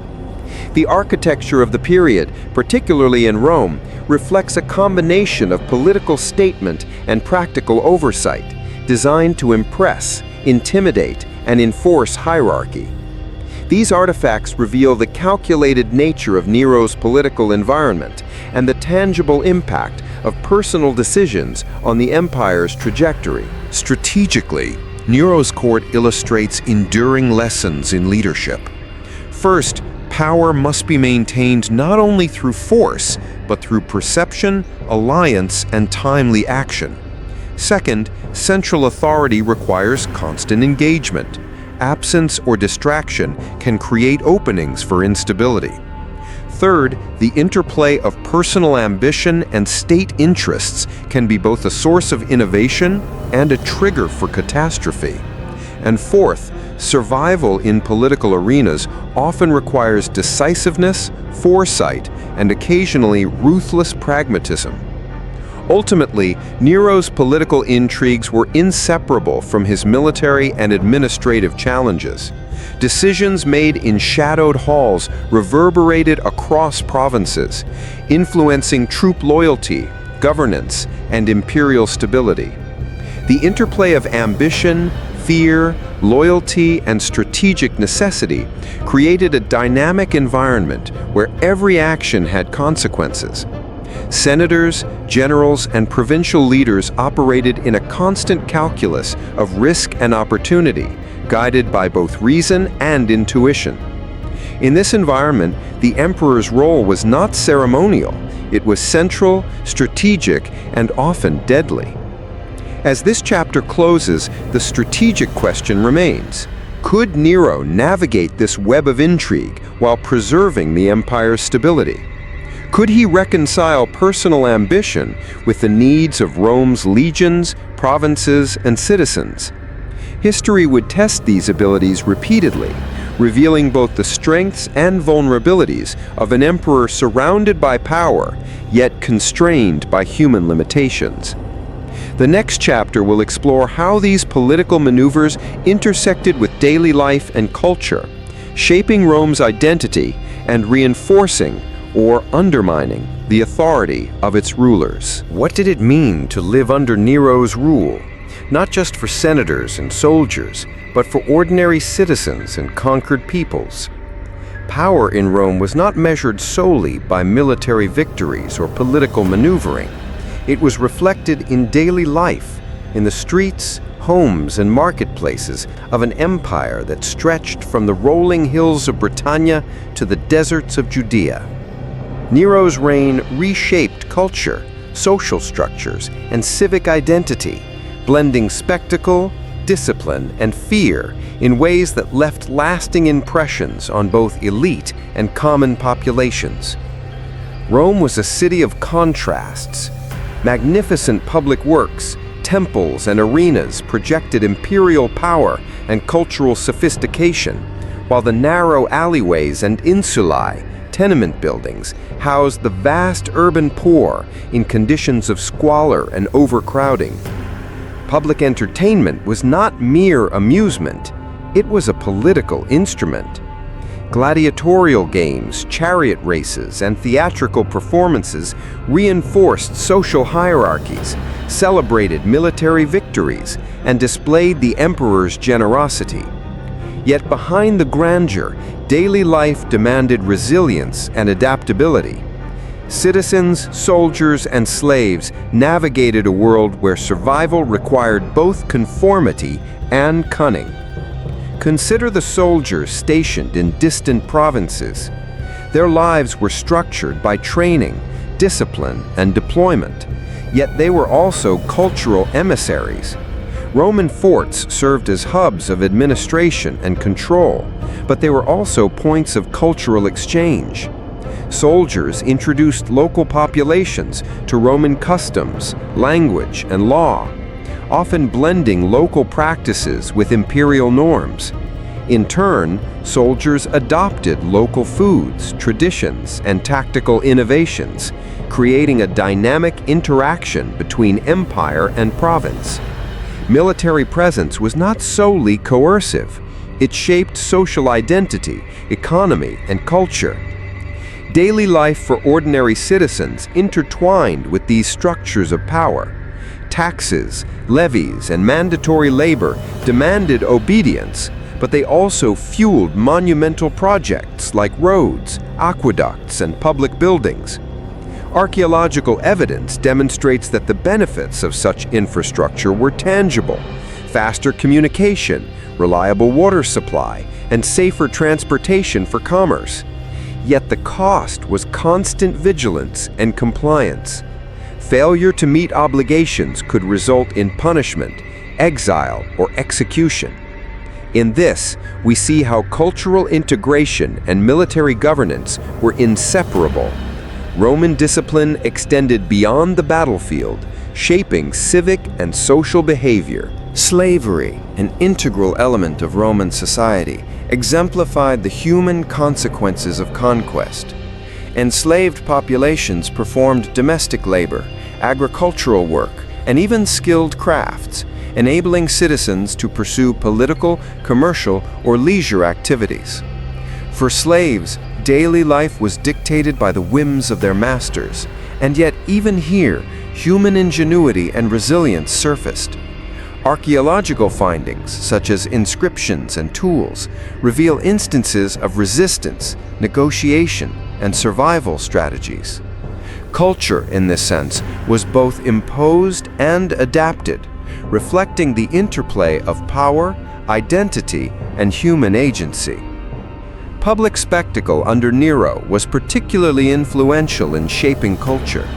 B: The architecture of the period, particularly in Rome, reflects a combination of political statement and practical oversight, designed to impress, intimidate, and enforce hierarchy. These artifacts reveal the calculated nature of Nero's political environment and the tangible impact of personal decisions on the empire's trajectory.
A: Strategically, Nero's court illustrates enduring lessons in leadership. First, power must be maintained not only through force, but through perception, alliance, and timely action. Second, central authority requires constant engagement. Absence or distraction can create openings for instability. Third, the interplay of personal ambition and state interests can be both a source of innovation and a trigger for catastrophe. And fourth, survival in political arenas often requires decisiveness, foresight, and occasionally ruthless pragmatism. Ultimately, Nero's political intrigues were inseparable from his military and administrative challenges. Decisions made in shadowed halls reverberated across provinces, influencing troop loyalty, governance, and imperial stability. The interplay of ambition, fear, loyalty, and strategic necessity created a dynamic environment where every action had consequences. Senators, generals, and provincial leaders operated in a constant calculus of risk and opportunity, guided by both reason and intuition. In this environment, the emperor's role was not ceremonial. It was central, strategic, and often deadly. As this chapter closes, the strategic question remains: could Nero navigate this web of intrigue while preserving the empire's stability? Could he reconcile personal ambition with the needs of Rome's legions, provinces, and citizens? History would test these abilities repeatedly, revealing both the strengths and vulnerabilities of an emperor surrounded by power, yet constrained by human limitations. The next chapter will explore how these political maneuvers intersected with daily life and culture,
B: shaping Rome's identity and reinforcing or undermining the authority of its rulers. What did it mean to live under Nero's rule? Not just for senators and soldiers, but for ordinary citizens and conquered peoples. Power in Rome was not measured solely by military victories or political maneuvering. It was reflected in daily life, in the streets, homes, and marketplaces of an empire that stretched from the rolling hills of Britannia to the deserts of Judea. Nero's reign reshaped culture, social structures, and civic identity, blending spectacle, discipline, and fear in ways that left lasting impressions on both elite and common populations. Rome was a city of contrasts. Magnificent public works, temples, and arenas projected imperial power and cultural sophistication, while the narrow alleyways and insulae, tenement buildings, housed the vast urban poor in conditions of squalor and overcrowding. Public entertainment was not mere amusement, it was a political instrument. Gladiatorial games, chariot races, and theatrical performances reinforced social hierarchies, celebrated military victories, and displayed the emperor's generosity. Yet behind the grandeur, daily life demanded resilience and adaptability. Citizens, soldiers, and slaves navigated a world where survival required both conformity and cunning. Consider the soldiers stationed in distant provinces. Their lives were structured by training, discipline, and deployment, yet they were also cultural emissaries. Roman forts served as hubs of administration and control, but they were also points of cultural exchange. Soldiers introduced local populations to Roman customs, language, and law, often blending local practices with imperial norms. In turn, soldiers adopted local foods, traditions, and tactical innovations, creating a dynamic interaction between empire and province. Military presence was not solely coercive. It shaped social identity, economy, and culture. Daily life for ordinary citizens intertwined with these structures of power. Taxes, levies, and mandatory labor demanded obedience, but they also fueled monumental projects like roads, aqueducts, and public buildings. Archaeological evidence demonstrates that the benefits of such infrastructure were tangible: faster communication, reliable water supply, and safer transportation for commerce. Yet the cost was constant vigilance and compliance. Failure to meet obligations could result in punishment, exile, or execution. In this, we see how cultural integration and military governance were inseparable. Roman discipline extended beyond the battlefield, shaping civic and social behavior. Slavery, an integral element of Roman society, exemplified the human consequences of conquest. Enslaved populations performed domestic labor, agricultural work, and even skilled crafts, enabling citizens to pursue political, commercial, or leisure activities. For slaves, daily life was dictated by the whims of their masters, and yet even here, human ingenuity and resilience surfaced. Archaeological findings, such as inscriptions and tools, reveal instances of resistance, negotiation, and survival strategies. Culture, in this sense, was both imposed and adapted, reflecting the interplay of power, identity, and human agency. Public spectacle under Nero was particularly influential in shaping culture.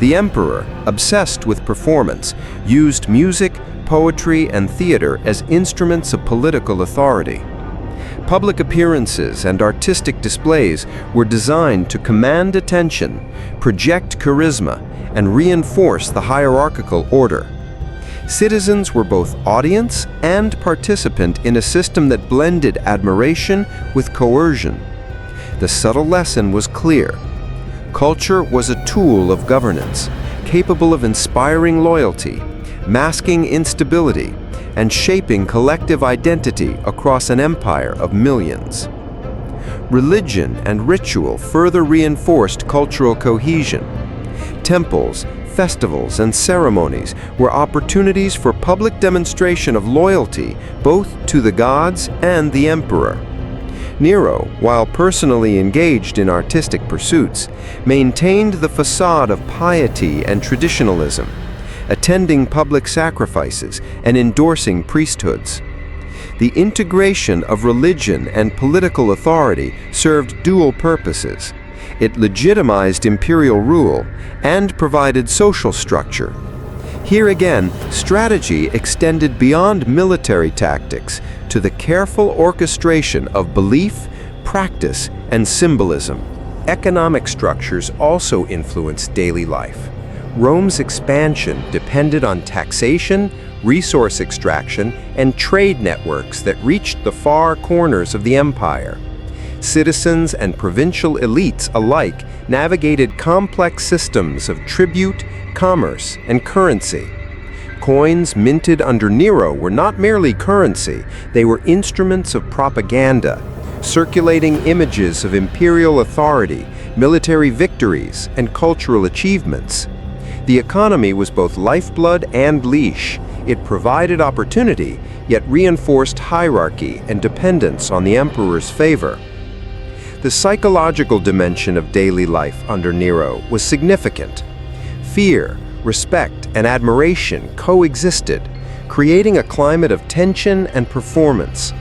B: The emperor, obsessed with performance, used music, poetry, and theater as instruments of political authority. Public appearances and artistic displays were designed to command attention, project charisma, and reinforce the hierarchical order. Citizens were both audience and participant in a system that blended admiration with coercion. The subtle lesson was clear. Culture was a tool of governance, capable of inspiring loyalty, masking instability, and shaping collective identity across an empire of millions. Religion and ritual further reinforced cultural cohesion. Temples, festivals, and ceremonies were opportunities for public demonstration of loyalty both to the gods and the emperor. Nero, while personally engaged in artistic pursuits, maintained the facade of piety and traditionalism, attending public sacrifices and endorsing priesthoods. The integration of religion and political authority served dual purposes. It legitimized imperial rule and provided social structure. Here again, strategy extended beyond military tactics to the careful orchestration of belief, practice, and symbolism. Economic structures also influenced daily life. Rome's expansion depended on taxation, resource extraction, and trade networks that reached the far corners of the empire. Citizens and provincial elites alike navigated complex systems of tribute, commerce, and currency. Coins minted under Nero were not merely currency, they were instruments of propaganda, circulating images of imperial authority, military victories, and cultural achievements. The economy was both lifeblood and leash. It provided opportunity, yet reinforced hierarchy and dependence on the emperor's favor. The psychological dimension of daily life under Nero was significant. Fear, respect, and admiration coexisted, creating a climate of tension and performance.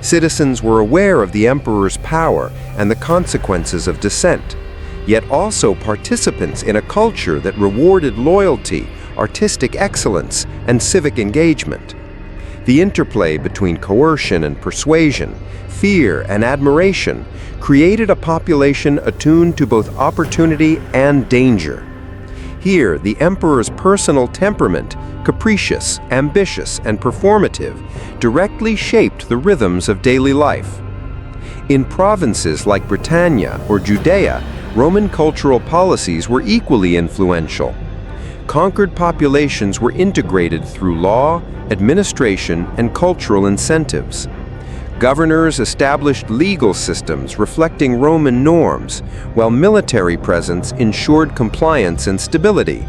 B: Citizens were aware of the emperor's power and the consequences of dissent, yet also participants in a culture that rewarded loyalty, artistic excellence, and civic engagement. The interplay between coercion and persuasion, fear and admiration, created a population attuned to both opportunity and danger. Here, the emperor's personal temperament, capricious, ambitious, and performative, directly shaped the rhythms of daily life. In provinces like Britannia or Judea, Roman cultural policies were equally influential. Conquered populations were integrated through law, administration, and cultural incentives. Governors established legal systems reflecting Roman norms, while military presence ensured compliance and stability.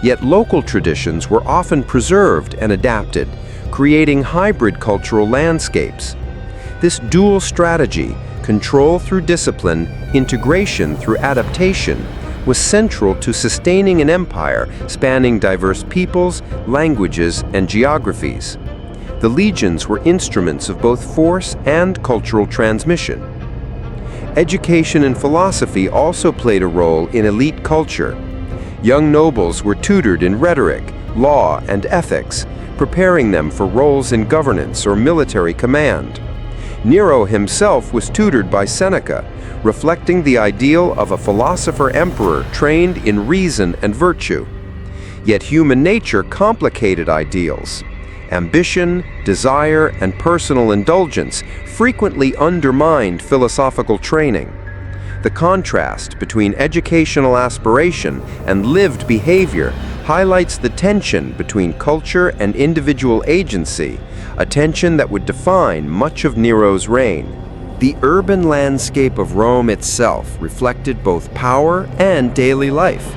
B: Yet local traditions were often preserved and adapted, creating hybrid cultural landscapes. This dual strategy, control through discipline, integration through adaptation, was central to sustaining an empire spanning diverse peoples, languages, and geographies. The legions were instruments of both force and cultural transmission. Education and philosophy also played a role in elite culture. Young nobles were tutored in rhetoric, law, and ethics, preparing them for roles in governance or military command. Nero himself was tutored by Seneca, reflecting the ideal of a philosopher-emperor trained in reason and virtue. Yet human nature complicated ideals. Ambition, desire, and personal indulgence frequently undermined philosophical training. The contrast between educational aspiration and lived behavior highlights the tension between culture and individual agency, a tension that would define much of Nero's reign. The urban landscape of Rome itself reflected both power and daily life.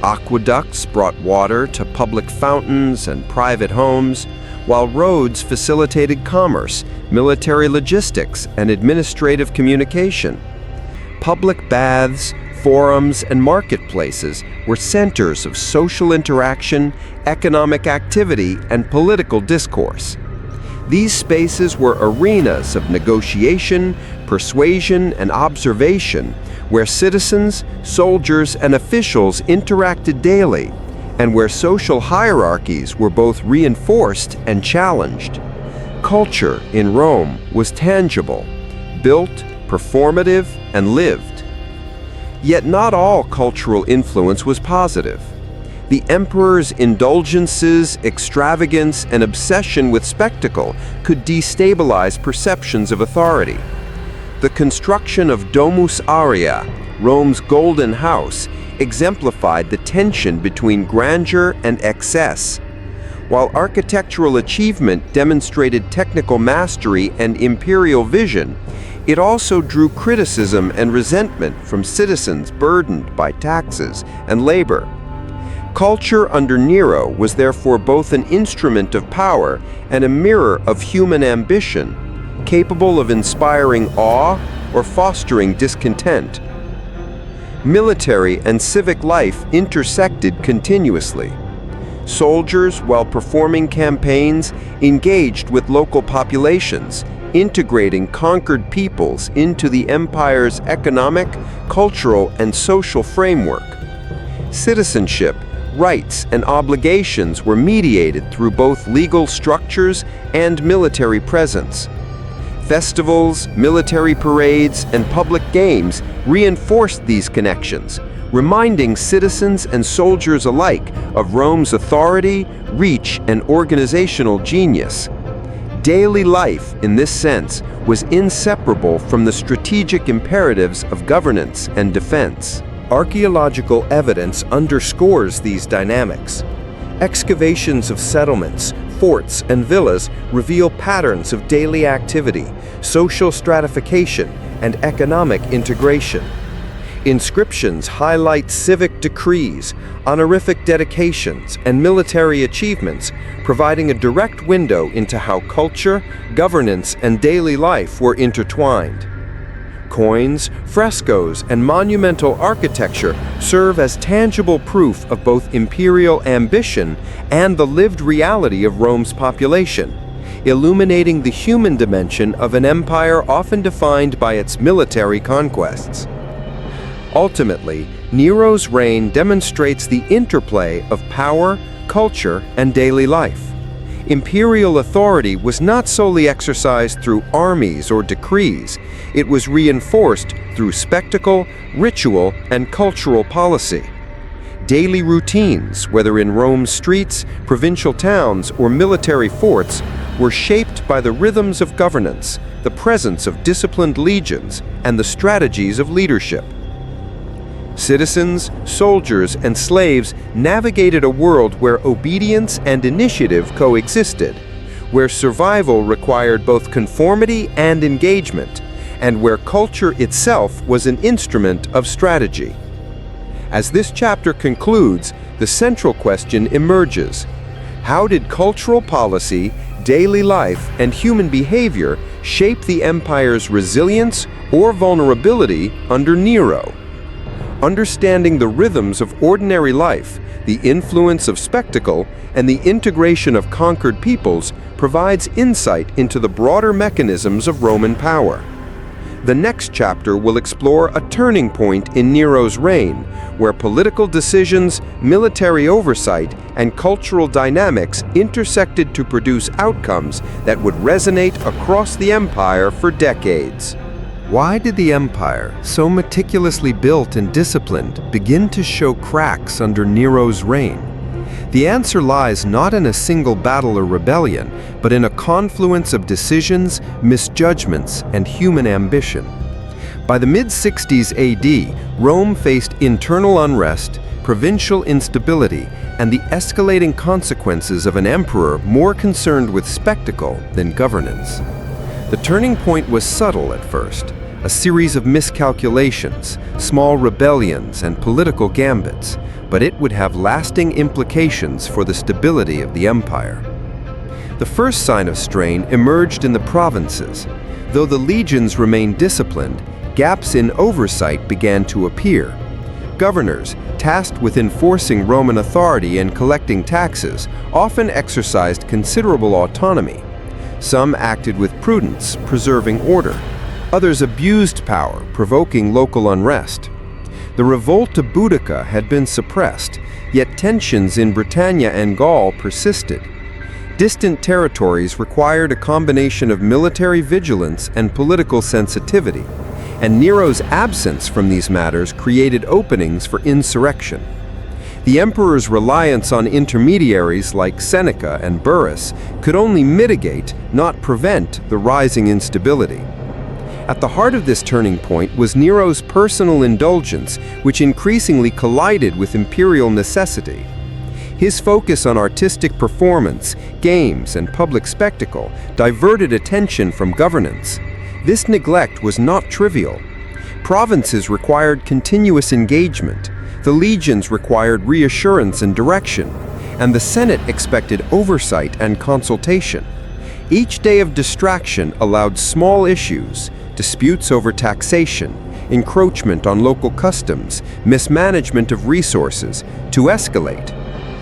B: Aqueducts brought water to public fountains and private homes, while roads facilitated commerce, military logistics, and administrative communication. Public baths, forums, and marketplaces were centers of social interaction, economic activity, and political discourse. These spaces were arenas of negotiation, persuasion, and observation, where citizens, soldiers, and officials interacted daily, and where social hierarchies were both reinforced and challenged. Culture in Rome was tangible, built, performative, and lived. Yet not all cultural influence was positive. The emperor's indulgences, extravagance, and obsession with spectacle could destabilize perceptions of authority. The construction of Domus Aurea, Rome's golden house, exemplified the tension between grandeur and excess. While architectural achievement demonstrated technical mastery and imperial vision, It also drew criticism and resentment from citizens burdened by taxes and labor. Culture under Nero was therefore both an instrument of power and a mirror of human ambition, capable of inspiring awe or fostering discontent. Military and civic life intersected continuously. Soldiers, while performing campaigns, engaged with local populations, integrating conquered peoples into the empire's economic, cultural, and social framework. Citizenship, rights, and obligations were mediated through both legal structures and military presence. Festivals, military parades, and public games reinforced these connections, reminding citizens and soldiers alike of Rome's authority, reach, and organizational genius. Daily life, in this sense, was inseparable from the strategic imperatives of governance and defense. Archaeological evidence underscores these dynamics. Excavations of settlements, forts, and villas reveal patterns of daily activity, social stratification, and economic integration. Inscriptions highlight civic decrees, honorific dedications, and military achievements, providing a direct window into how culture, governance, and daily life were intertwined. Coins, frescoes, and monumental architecture serve as tangible proof of both imperial ambition and the lived reality of Rome's population, illuminating the human dimension of an empire often defined by its military conquests. Ultimately, Nero's reign demonstrates the interplay of power, culture, and daily life. Imperial authority was not solely exercised through armies or decrees, it was reinforced through spectacle, ritual, and cultural policy. Daily routines, whether in Rome's streets, provincial towns, or military forts, were shaped by the rhythms of governance, the presence of disciplined legions, and the strategies of leadership. Citizens, soldiers, and slaves navigated a world where obedience and initiative coexisted, where survival required both conformity and engagement, and where culture itself was an instrument of strategy. As this chapter concludes, the central question emerges: how did cultural policy, daily life, and human behavior shape the empire's resilience or vulnerability under Nero? Understanding the rhythms of ordinary life, the influence of spectacle, and the integration of conquered peoples provides insight into the broader mechanisms of Roman power. The next chapter will explore a turning point in Nero's reign, where political decisions, military oversight, and cultural dynamics intersected to produce outcomes that would resonate across the empire for decades. Why did the empire, so meticulously built and disciplined, begin to show cracks under Nero's reign? The answer lies not in a single battle or rebellion, but in a confluence of decisions, misjudgments, and human ambition. By the mid-60s AD, Rome faced internal unrest, provincial instability, and the escalating consequences of an emperor more concerned with spectacle than governance. The turning point was subtle at first, a series of miscalculations, small rebellions, and political gambits, but it would have lasting implications for the stability of the empire. The first sign of strain emerged in the provinces. Though the legions remained disciplined, gaps in oversight began to appear. Governors, tasked with enforcing Roman authority and collecting taxes, often exercised considerable autonomy. Some acted with prudence, preserving order. Others abused power, provoking local unrest. The revolt of Boudica had been suppressed, yet tensions in Britannia and Gaul persisted. Distant territories required a combination of military vigilance and political sensitivity, and Nero's absence from these matters created openings for insurrection. The emperor's reliance on intermediaries like Seneca and Burrus could only mitigate, not prevent, the rising instability. At the heart of this turning point was Nero's personal indulgence, which increasingly collided with imperial necessity. His focus on artistic performance, games, and public spectacle diverted attention from governance. This neglect was not trivial. Provinces required continuous engagement, the legions required reassurance and direction, and the Senate expected oversight and consultation. Each day of distraction allowed small issues, disputes over taxation, encroachment on local customs, mismanagement of resources, to escalate.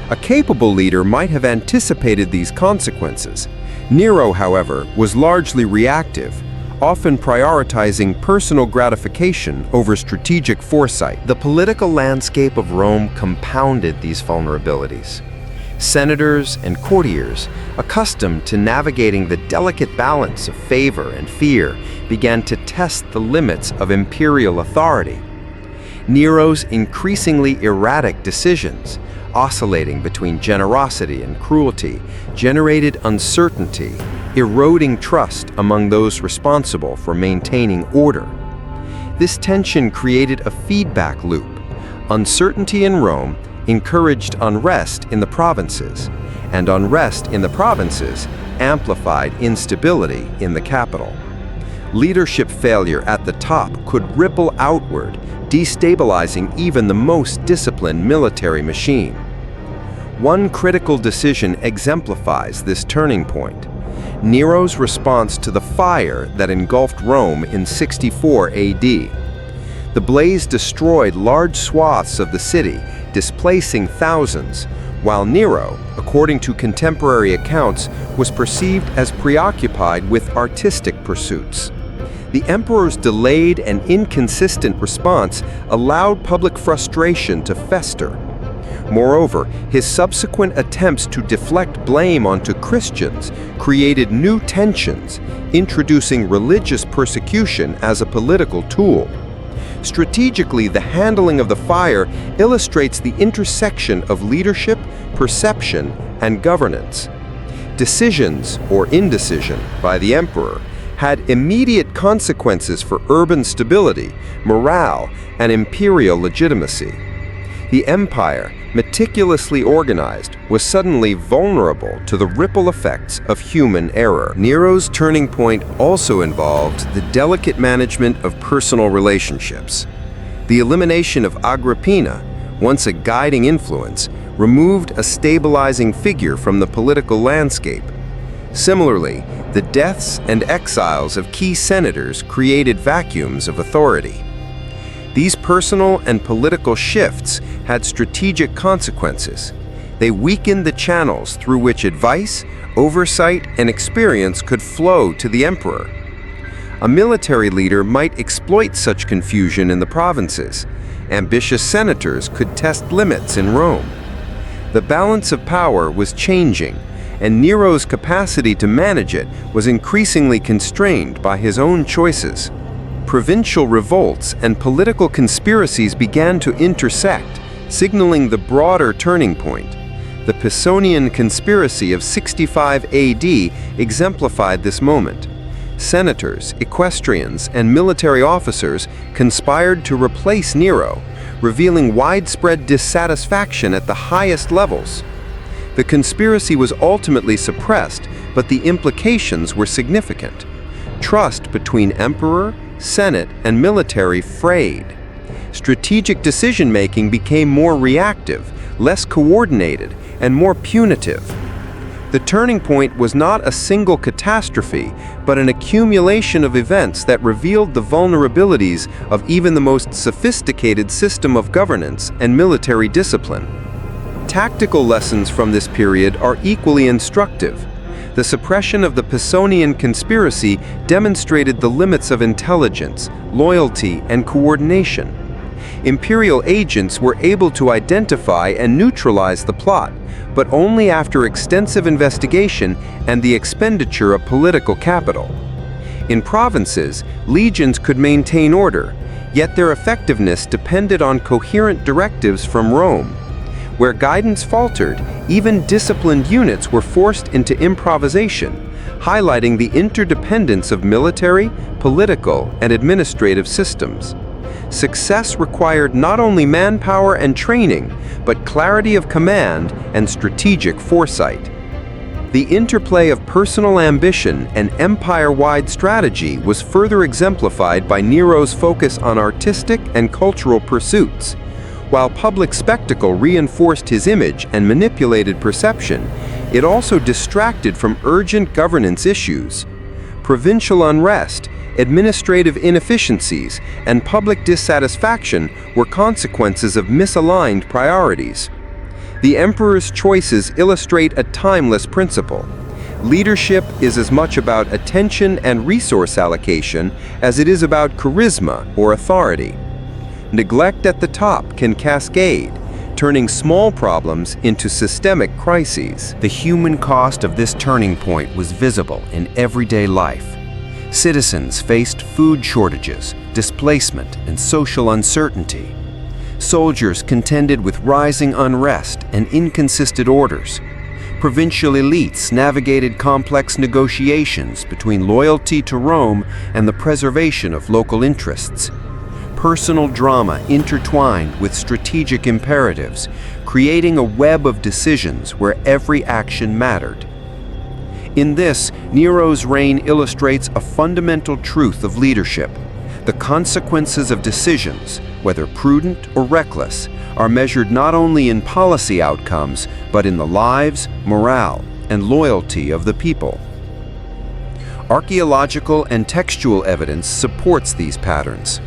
B: A capable leader might have anticipated these consequences. Nero, however, was largely reactive, often prioritizing personal gratification over strategic foresight.
A: The political landscape of Rome compounded these vulnerabilities. Senators and courtiers, accustomed to navigating the delicate balance of favor and fear, began to test the limits of imperial authority. Nero's increasingly erratic decisions, oscillating between generosity and cruelty, generated uncertainty, eroding trust among those responsible for maintaining order. This tension created a feedback loop. Uncertainty in Rome encouraged unrest in the provinces, and unrest in the provinces amplified instability in the capital. Leadership failure at the top could ripple outward, destabilizing even the most disciplined military machine. One critical decision exemplifies this turning point: Nero's response to the fire that engulfed Rome in 64 AD. The blaze destroyed large swaths of the city, displacing thousands, while Nero, according to contemporary accounts, was perceived as preoccupied with artistic pursuits. The emperor's delayed and inconsistent response allowed public frustration to fester. Moreover, his subsequent attempts to deflect blame onto Christians created new tensions, introducing religious persecution as a political tool. Strategically, the handling of the fire illustrates the intersection of leadership, perception, and governance. Decisions, or indecision, by the emperor had immediate consequences for urban stability, morale, and imperial legitimacy. The empire, meticulously organized, was suddenly vulnerable to the ripple effects of human error. Nero's turning point also involved the delicate management of personal relationships. The elimination of Agrippina, once a guiding influence, removed a stabilizing figure from the political landscape. Similarly, the deaths and exiles of key senators created vacuums of authority. These personal and political shifts had strategic consequences. They weakened the channels through which advice, oversight, and experience could flow to the emperor. A military leader might exploit such confusion in the provinces. Ambitious senators could test limits in Rome. The balance of power was changing, and Nero's capacity to manage it was increasingly constrained by his own choices. Provincial revolts and political conspiracies began to intersect, signaling the broader turning point. The Pisonian conspiracy of 65 AD exemplified this moment. Senators, equestrians, and military officers conspired to replace Nero, revealing widespread dissatisfaction at the highest levels. The conspiracy was ultimately suppressed, but the implications were significant. Trust between emperor, Senate, and military frayed. Strategic decision-making became more reactive, less coordinated, and more punitive. The turning point was not a single catastrophe, but an accumulation of events that revealed the vulnerabilities of even the most sophisticated system of governance and military discipline. Tactical lessons from this period are equally instructive. The suppression of the Pisonian conspiracy demonstrated the limits of intelligence, loyalty, and coordination. Imperial agents were able to identify and neutralize the plot, but only after extensive investigation and the expenditure of political capital. In provinces, legions could maintain order, yet their effectiveness depended on coherent directives from Rome. Where guidance faltered, even disciplined units were forced into improvisation, highlighting the interdependence of military, political, and administrative systems. Success required not only manpower and training, but clarity of command and strategic foresight.
B: The interplay of personal ambition and empire-wide strategy was further exemplified by Nero's focus on artistic and cultural pursuits. While public spectacle reinforced his image and manipulated perception, it also distracted from urgent governance issues. Provincial unrest, administrative inefficiencies, and public dissatisfaction were consequences of misaligned priorities. The emperor's choices illustrate a timeless principle. Leadership is as much about attention and resource allocation as it is about charisma or authority. Neglect at the top can cascade, turning small problems into systemic crises. The human cost of this turning point was visible in everyday life. Citizens faced food shortages, displacement, and social uncertainty. Soldiers contended with rising unrest and inconsistent orders. Provincial elites navigated complex negotiations between loyalty to Rome and the preservation of local interests. Personal drama intertwined with strategic imperatives, creating a web of decisions where every action mattered. In this, Nero's reign illustrates a fundamental truth of leadership. The consequences of decisions, whether prudent or reckless, are measured not only in policy outcomes, but in the lives, morale, and loyalty of the people. Archaeological and textual evidence supports these patterns.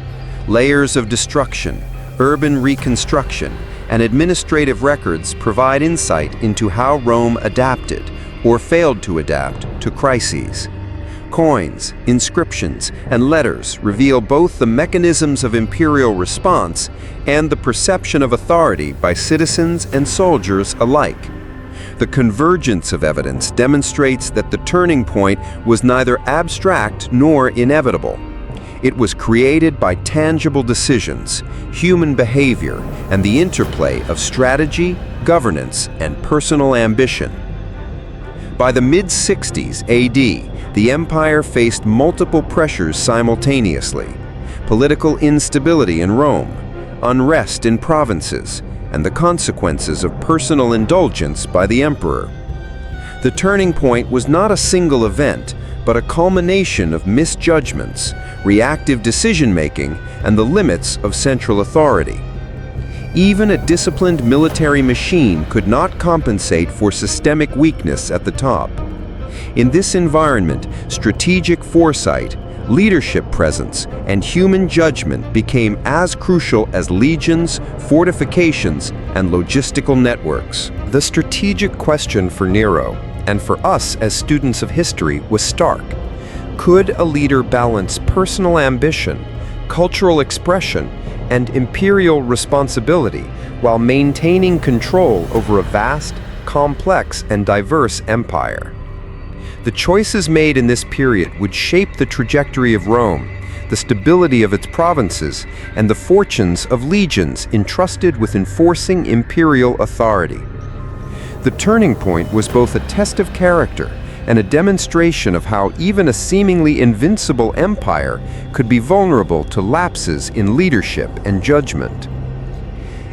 B: Layers of destruction, urban reconstruction, and administrative records provide insight into how Rome adapted, or failed to adapt, to crises. Coins, inscriptions, and letters reveal both the mechanisms of imperial response and the perception of authority by citizens and soldiers alike. The convergence of evidence demonstrates that the turning point was neither abstract nor inevitable. It was created by tangible decisions, human behavior, and the interplay of strategy, governance, and personal ambition. By the mid-60s AD, the empire faced multiple pressures simultaneously: political instability in Rome, unrest in provinces, and the consequences of personal indulgence by the emperor. The turning point was not a single event, but a culmination of misjudgments, reactive decision-making, and the limits of central authority. Even a disciplined military machine could not compensate for systemic weakness at the top. In this environment, strategic foresight, leadership presence, and human judgment became as crucial as legions, fortifications, and logistical networks. The strategic question for Nero, and for us as students of history, was stark. Could a leader balance personal ambition, cultural expression, and imperial responsibility while maintaining control over a vast, complex, and diverse empire? The choices made in this period would shape the trajectory of Rome, the stability of its provinces, and the fortunes of legions entrusted with enforcing imperial authority. The turning point was both a test of character and a demonstration of how even a seemingly invincible empire could be vulnerable to lapses in leadership and judgment.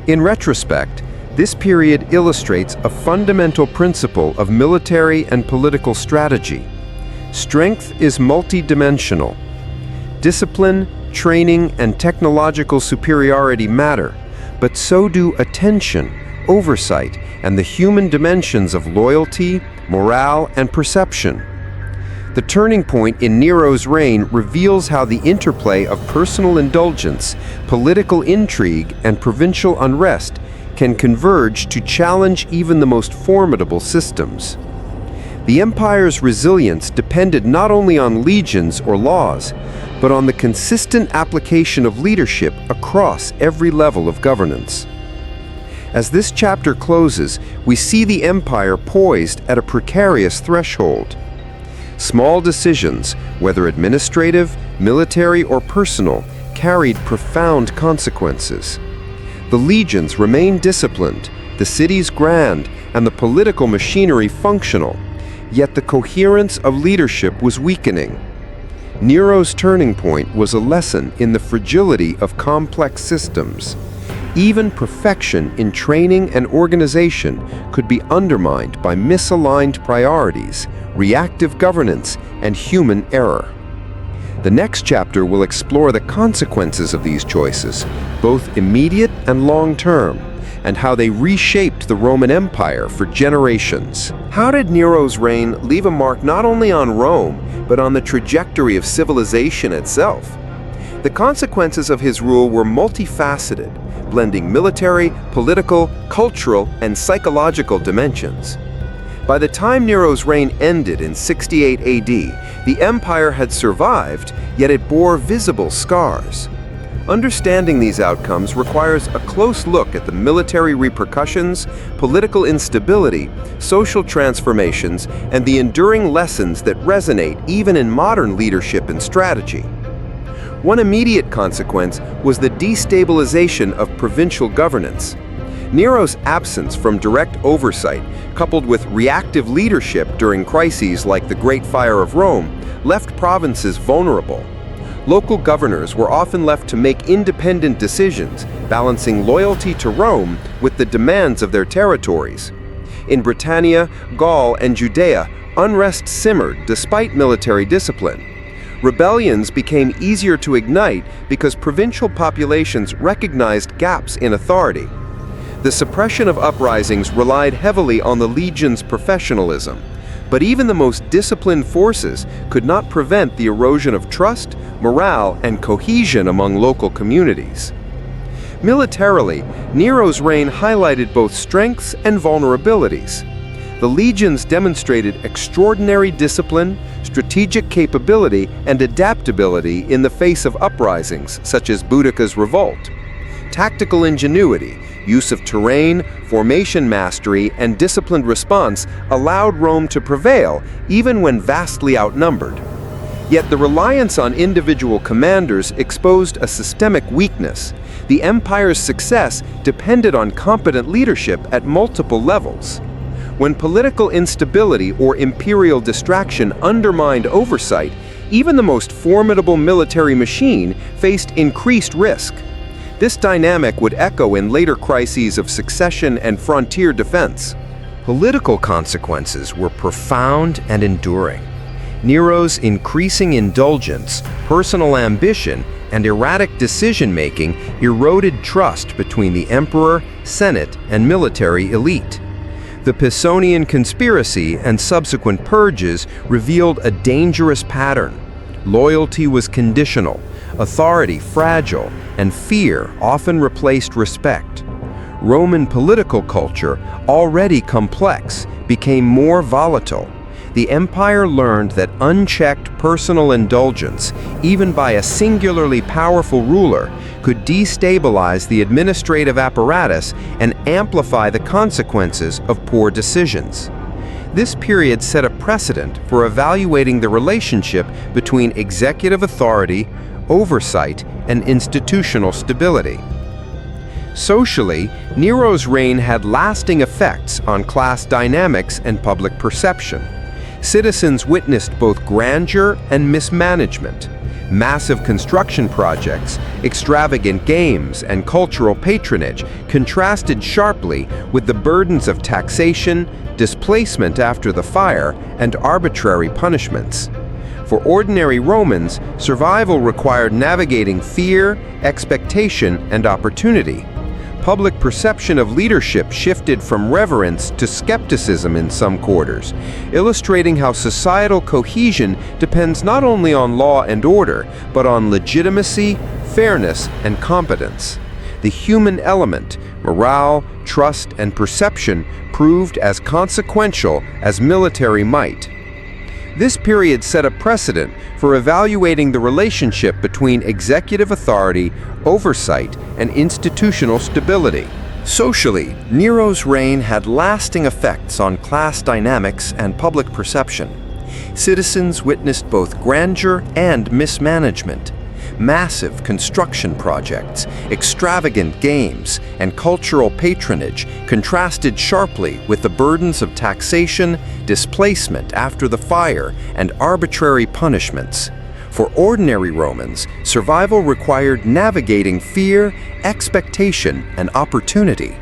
B: In retrospect, this period illustrates a fundamental principle of military and political strategy. Strength is multidimensional. Discipline, training, and technological superiority matter, but so do attention, oversight, and the human dimensions of loyalty, morale, and perception. The turning point in Nero's reign reveals how the interplay of personal indulgence, political intrigue, and provincial unrest can converge to challenge even the most formidable systems. The empire's resilience depended not only on legions or laws, but on the consistent application of leadership across every level of governance. As this chapter closes, we see the empire poised at a precarious threshold. Small decisions, whether administrative, military, or personal, carried profound consequences. The legions remained disciplined, the cities grand, and the political machinery functional, yet the coherence of leadership was weakening. Nero's turning point was a lesson in the fragility of complex systems. Even perfection in training and organization could be undermined by misaligned priorities, reactive governance, and human error. The next chapter will explore the consequences of these choices, both immediate and long-term, and how they reshaped the Roman Empire for generations. How did Nero's reign leave a mark not only on Rome, but on the trajectory of civilization itself? The consequences of his rule were multifaceted, blending military, political, cultural, and psychological dimensions. By the time Nero's reign ended in 68 AD, the empire had survived, yet it bore visible scars. Understanding these outcomes requires a close look at the military repercussions, political instability, social transformations, and the enduring lessons that resonate even in modern leadership and strategy. One immediate consequence was the destabilization of provincial governance. Nero's absence from direct oversight, coupled with reactive leadership during crises like the Great Fire of Rome, left provinces vulnerable. Local governors were often left to make independent decisions, balancing loyalty to Rome with the demands of their territories. In Britannia, Gaul, and Judea, unrest simmered despite military discipline. Rebellions became easier to ignite because provincial populations recognized gaps in authority. The suppression of uprisings relied heavily on the legion's professionalism, but even the most disciplined forces could not prevent the erosion of trust, morale, and cohesion among local communities. Militarily, Nero's reign highlighted both strengths and vulnerabilities. The legions demonstrated extraordinary discipline, strategic capability, and adaptability in the face of uprisings such as Boudicca's revolt. Tactical ingenuity, use of terrain, formation mastery, and disciplined response allowed Rome to prevail even when vastly outnumbered. Yet the reliance on individual commanders exposed a systemic weakness. The empire's success depended on competent leadership at multiple levels. When political instability or imperial distraction undermined oversight, even the most formidable military machine faced increased risk. This dynamic would echo in later crises of succession and frontier defense. Political consequences were profound and enduring. Nero's increasing indulgence, personal ambition, and erratic decision-making eroded trust between the emperor, senate, and military elite. The Pisonian conspiracy and subsequent purges revealed a dangerous pattern. Loyalty was conditional, authority fragile, and fear often replaced respect. Roman political culture, already complex, became more volatile. The empire learned that unchecked personal indulgence, even by a singularly powerful ruler, could destabilize the administrative apparatus and amplify the consequences of poor decisions. This period set a precedent for evaluating the relationship between executive authority, oversight, and institutional stability. Socially, Nero's reign had lasting effects on class dynamics and public perception. Citizens witnessed both grandeur and mismanagement. Massive construction projects, extravagant games, and cultural patronage contrasted sharply with the burdens of taxation, displacement after the fire, and arbitrary punishments. For ordinary Romans, survival required navigating fear, expectation, and opportunity. Public perception of leadership shifted from reverence to skepticism in some quarters, illustrating how societal cohesion depends not only on law and order, but on legitimacy, fairness, and competence. The human element, morale, trust, and perception proved as consequential as military might. This period set a precedent for evaluating the relationship between executive authority, oversight, and institutional stability. Socially, Nero's reign had lasting effects on class dynamics and public perception. Citizens witnessed both grandeur and mismanagement. Massive construction projects, extravagant games, and cultural patronage contrasted sharply with the burdens of taxation, displacement after the fire, and arbitrary punishments. For ordinary Romans, survival required navigating fear, expectation, and opportunity.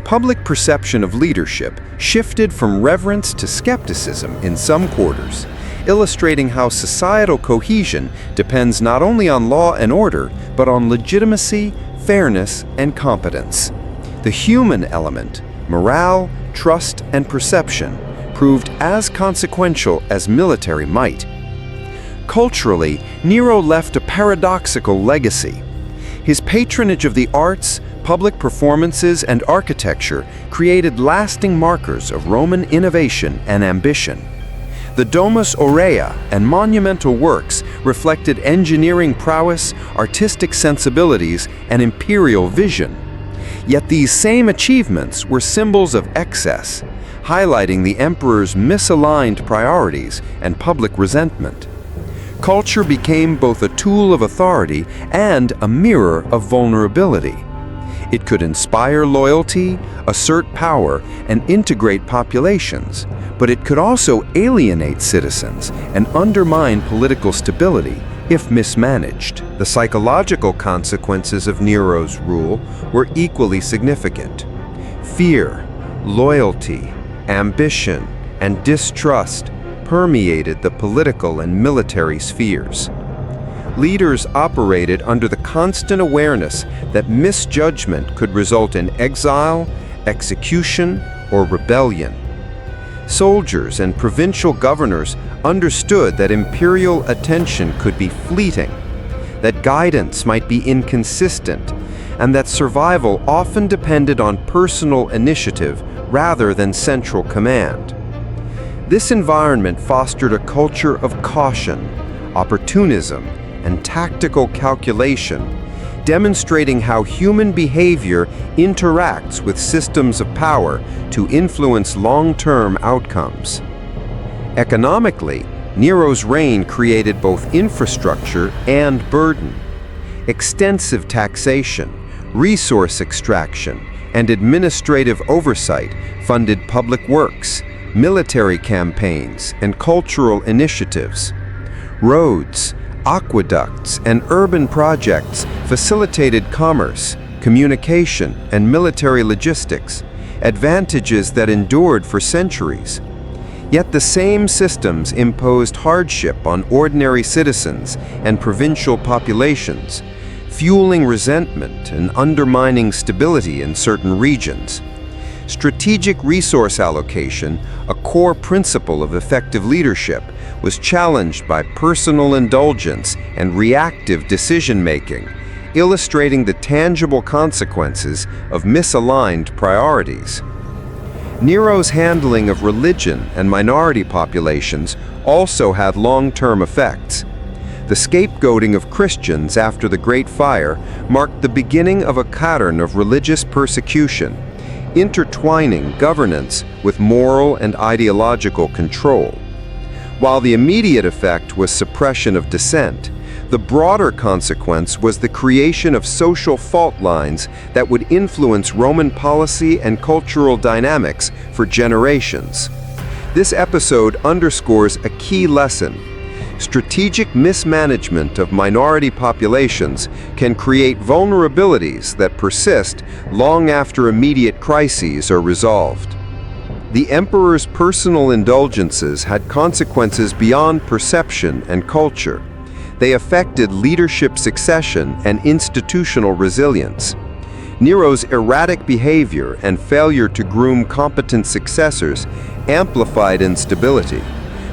B: Public perception of leadership shifted from reverence to skepticism in some quarters, illustrating how societal cohesion depends not only on law and order, but on legitimacy, fairness, and competence. The human element, morale, trust, and perception, proved as consequential as military might. Culturally, Nero left a paradoxical legacy. His patronage of the arts, public performances, and architecture created lasting markers of Roman innovation and ambition. The Domus Aurea and monumental works reflected engineering prowess, artistic sensibilities, and imperial vision. Yet these same achievements were symbols of excess, highlighting the emperor's misaligned priorities and public resentment. Culture became both a tool of authority and a mirror of vulnerability. It could inspire loyalty, assert power, and integrate populations, but it could also alienate citizens and undermine political stability if mismanaged. The psychological consequences of Nero's rule were equally significant. Fear, loyalty, ambition, and distrust permeated the political and military spheres. Leaders operated under the constant awareness that misjudgment could result in exile, execution, or rebellion. Soldiers and provincial governors understood that imperial attention could be fleeting, that guidance might be inconsistent, and that survival often depended on personal initiative rather than central command. This environment fostered a culture of caution, opportunism, and tactical calculation, demonstrating how human behavior interacts with systems of power to influence long-term outcomes. Economically, Nero's reign created both infrastructure and burden. Extensive taxation, resource extraction, and administrative oversight funded public works, military campaigns, and cultural initiatives. Roads, aqueducts, and urban projects facilitated commerce, communication, and military logistics, advantages that endured for centuries. Yet the same systems imposed hardship on ordinary citizens and provincial populations, fueling resentment and undermining stability in certain regions. Strategic resource allocation, a core principle of effective leadership, was challenged by personal indulgence and reactive decision-making, illustrating the tangible consequences of misaligned priorities. Nero's handling of religion and minority populations also had long-term effects. The scapegoating of Christians after the Great Fire marked the beginning of a pattern of religious persecution, intertwining governance with moral and ideological control. While the immediate effect was suppression of dissent, the broader consequence was the creation of social fault lines that would influence Roman policy and cultural dynamics for generations. This episode underscores a key lesson. Strategic mismanagement of minority populations can create vulnerabilities that persist long after immediate crises are resolved. The emperor's personal indulgences had consequences beyond perception and culture. They affected leadership succession and institutional resilience. Nero's erratic behavior and failure to groom competent successors amplified instability.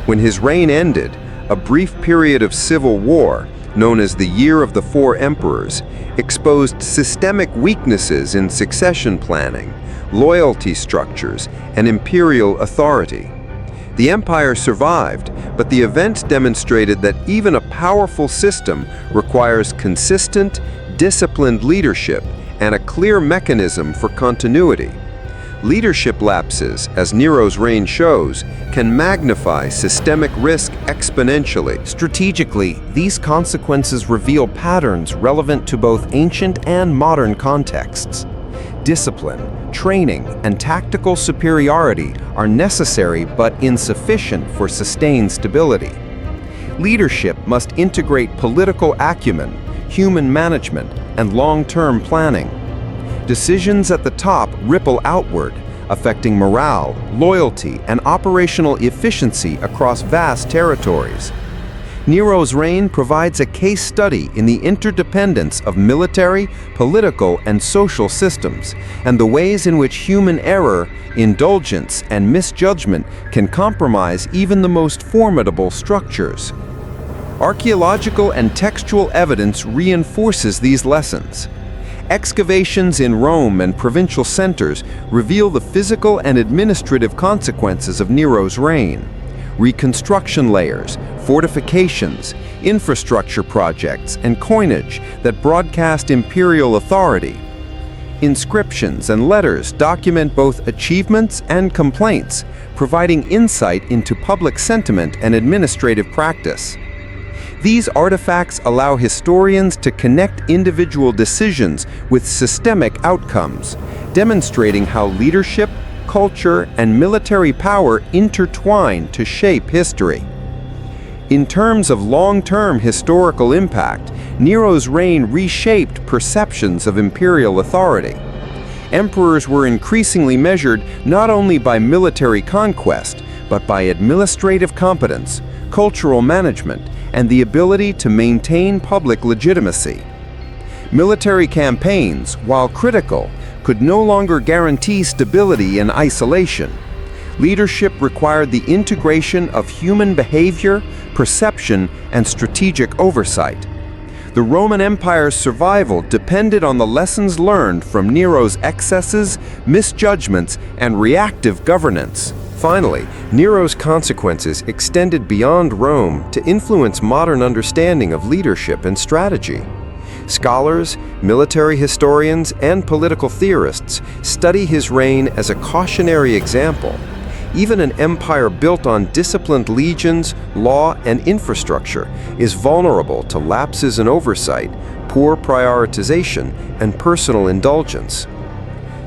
B: When his reign ended, a brief period of civil war, known as the Year of the Four Emperors, exposed systemic weaknesses in succession planning, loyalty structures, and imperial authority. The empire survived, but the event demonstrated that even a powerful system requires consistent, disciplined leadership and a clear mechanism for continuity. Leadership lapses, as Nero's reign shows, can magnify systemic risk exponentially.
C: Strategically, these consequences reveal patterns relevant to both ancient and modern contexts. Discipline, training, and tactical superiority are necessary but insufficient for sustained stability. Leadership must integrate political acumen, human management, and long-term planning. Decisions at the top ripple outward, affecting morale, loyalty, and operational efficiency across vast territories. Nero's reign provides a case study in the interdependence of military, political, and social systems, and the ways in which human error, indulgence, and misjudgment can compromise even the most formidable structures. Archaeological and textual evidence reinforces these lessons. Excavations in Rome and provincial centers reveal the physical and administrative consequences of Nero's reign. Reconstruction layers, fortifications, infrastructure projects, and coinage that broadcast imperial authority. Inscriptions and letters document both achievements and complaints, providing insight into public sentiment and administrative practice. These artifacts allow historians to connect individual decisions with systemic outcomes, demonstrating how leadership, culture, and military power intertwine to shape history. In terms of long-term historical impact, Nero's reign reshaped perceptions of imperial authority. Emperors were increasingly measured not only by military conquest, but by administrative competence, cultural management, and the ability to maintain public legitimacy. Military campaigns, while critical, could no longer guarantee stability in isolation. Leadership required the integration of human behavior, perception, and strategic oversight. The Roman Empire's survival depended on the lessons learned from Nero's excesses, misjudgments, and reactive governance. Finally, Nero's consequences extended beyond Rome to influence modern understanding of leadership and strategy. Scholars, military historians, and political theorists study his reign as a cautionary example. Even an empire built on disciplined legions, law, and infrastructure is vulnerable to lapses in oversight, poor prioritization, and personal indulgence.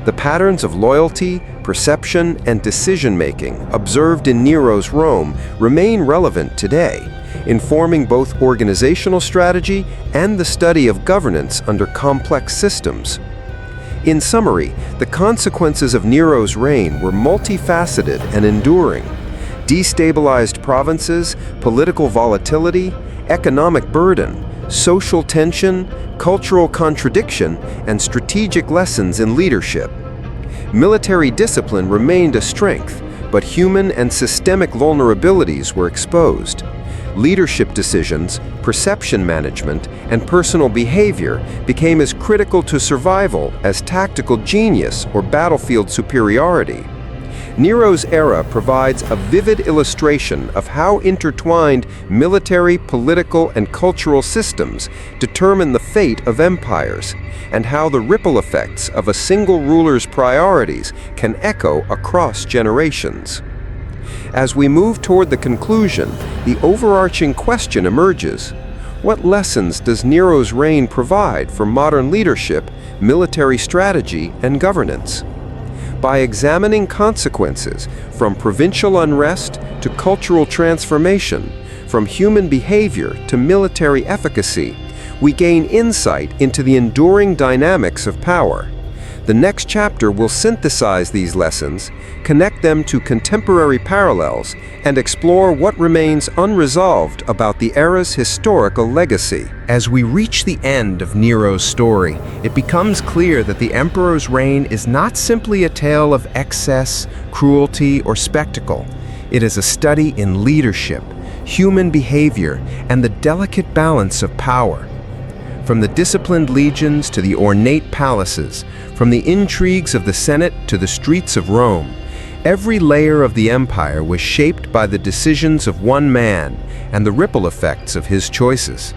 C: The patterns of loyalty, perception, and decision-making observed in Nero's Rome remain relevant today, informing both organizational strategy and the study of governance under complex systems. In summary, the consequences of Nero's reign were multifaceted and enduring. Destabilized provinces, political volatility, economic burden, social tension, cultural contradiction, and strategic lessons in leadership. Military discipline remained a strength, but human and systemic vulnerabilities were exposed. Leadership decisions, perception management, and personal behavior became as critical to survival as tactical genius or battlefield superiority. Nero's era provides a vivid illustration of how intertwined military, political, and cultural systems determine the fate of empires, and how the ripple effects of a single ruler's priorities can echo across generations. As we move toward the conclusion, the overarching question emerges: what lessons does Nero's reign provide for modern leadership, military strategy, and governance? By examining consequences from provincial unrest to cultural transformation, from human behavior to military efficacy, we gain insight into the enduring dynamics of power. The next chapter will synthesize these lessons, connect them to contemporary parallels, and explore what remains unresolved about the era's historical legacy. As we reach the end of Nero's story, it becomes clear that the emperor's reign is not simply a tale of excess, cruelty, or spectacle. It is a study in leadership, human behavior, and the delicate balance of power. From the disciplined legions to the ornate palaces, from the intrigues of the Senate to the streets of Rome, every layer of the empire was shaped by the decisions of one man and the ripple effects of his choices.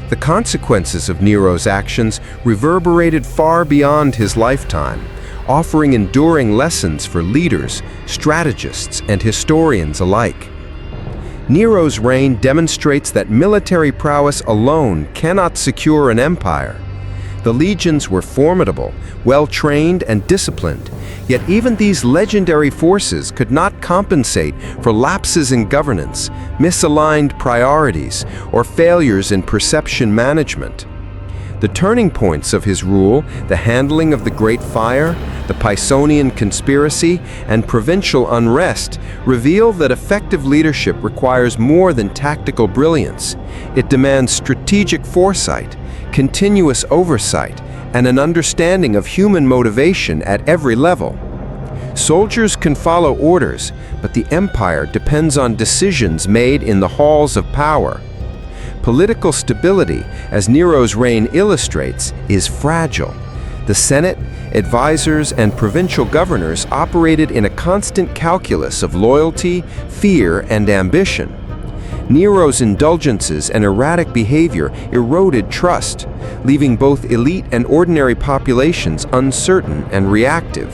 C: The consequences of Nero's actions reverberated far beyond his lifetime, offering enduring lessons for leaders, strategists, and historians alike. Nero's reign demonstrates that military prowess alone cannot secure an empire. The legions were formidable, well-trained and disciplined, yet even these legendary forces could not compensate for lapses in governance, misaligned priorities, or failures in perception management. The turning points of his rule, the handling of the Great Fire, the Pisonian conspiracy, and provincial unrest, reveal that effective leadership requires more than tactical brilliance. It demands strategic foresight, continuous oversight, and an understanding of human motivation at every level. Soldiers can follow orders, but the empire depends on decisions made in the halls of power. Political stability, as Nero's reign illustrates, is fragile. The Senate, advisors, and provincial governors operated in a constant calculus of loyalty, fear, and ambition. Nero's indulgences and erratic behavior eroded trust, leaving both elite and ordinary populations uncertain and reactive.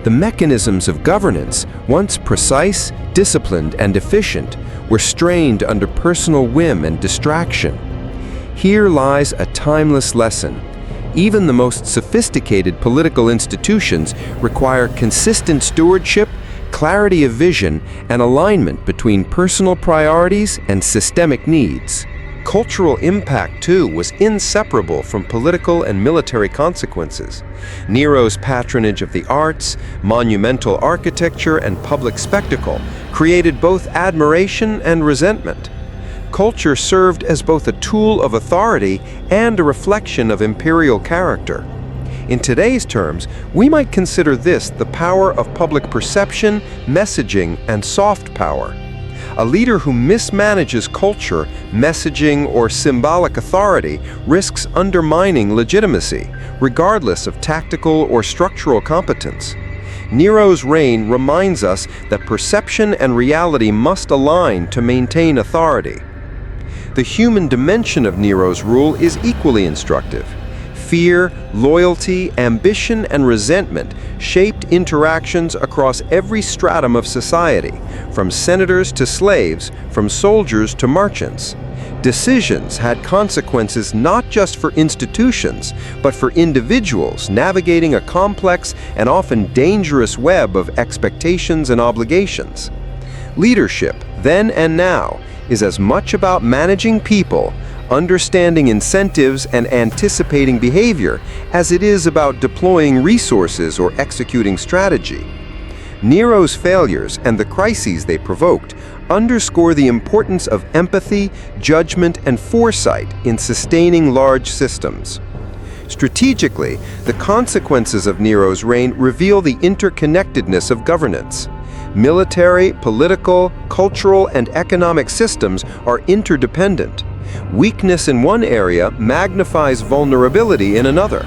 C: The mechanisms of governance, once precise, disciplined, and efficient, were strained under personal whim and distraction. Here lies a timeless lesson. Even the most sophisticated political institutions require consistent stewardship, clarity of vision, and alignment between personal priorities and systemic needs. Cultural impact, too, was inseparable from political and military consequences. Nero's patronage of the arts, monumental architecture, and public spectacle created both admiration and resentment. Culture served as both a tool of authority and a reflection of imperial character. In today's terms, we might consider this the power of public perception, messaging, and soft power. A leader who mismanages culture, messaging, or symbolic authority risks undermining legitimacy, regardless of tactical or structural competence. Nero's reign reminds us that perception and reality must align to maintain authority. The human dimension of Nero's rule is equally instructive. Fear, loyalty, ambition, and resentment shaped interactions across every stratum of society, from senators to slaves, from soldiers to merchants. Decisions had consequences not just for institutions, but for individuals navigating a complex and often dangerous web of expectations and obligations. Leadership, then and now, is as much about managing people, understanding incentives, and anticipating behavior as it is about deploying resources or executing strategy. Nero's failures and the crises they provoked underscore the importance of empathy, judgment, and foresight in sustaining large systems. Strategically, the consequences of Nero's reign reveal the interconnectedness of governance. Military, political, cultural, and economic systems are interdependent. Weakness in one area magnifies vulnerability in another.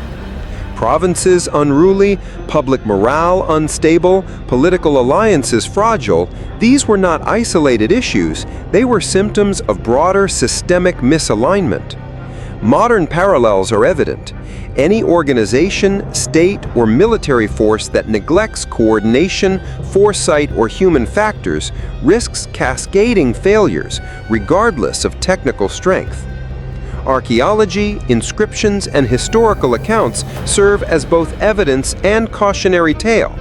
C: Provinces unruly, public morale unstable, political alliances fragile, these were not isolated issues, they were symptoms of broader systemic misalignment. Modern parallels are evident. Any organization, state, or military force that neglects coordination, foresight, or human factors risks cascading failures, regardless of technical strength. Archaeology, inscriptions, and historical accounts serve as both evidence and cautionary tale.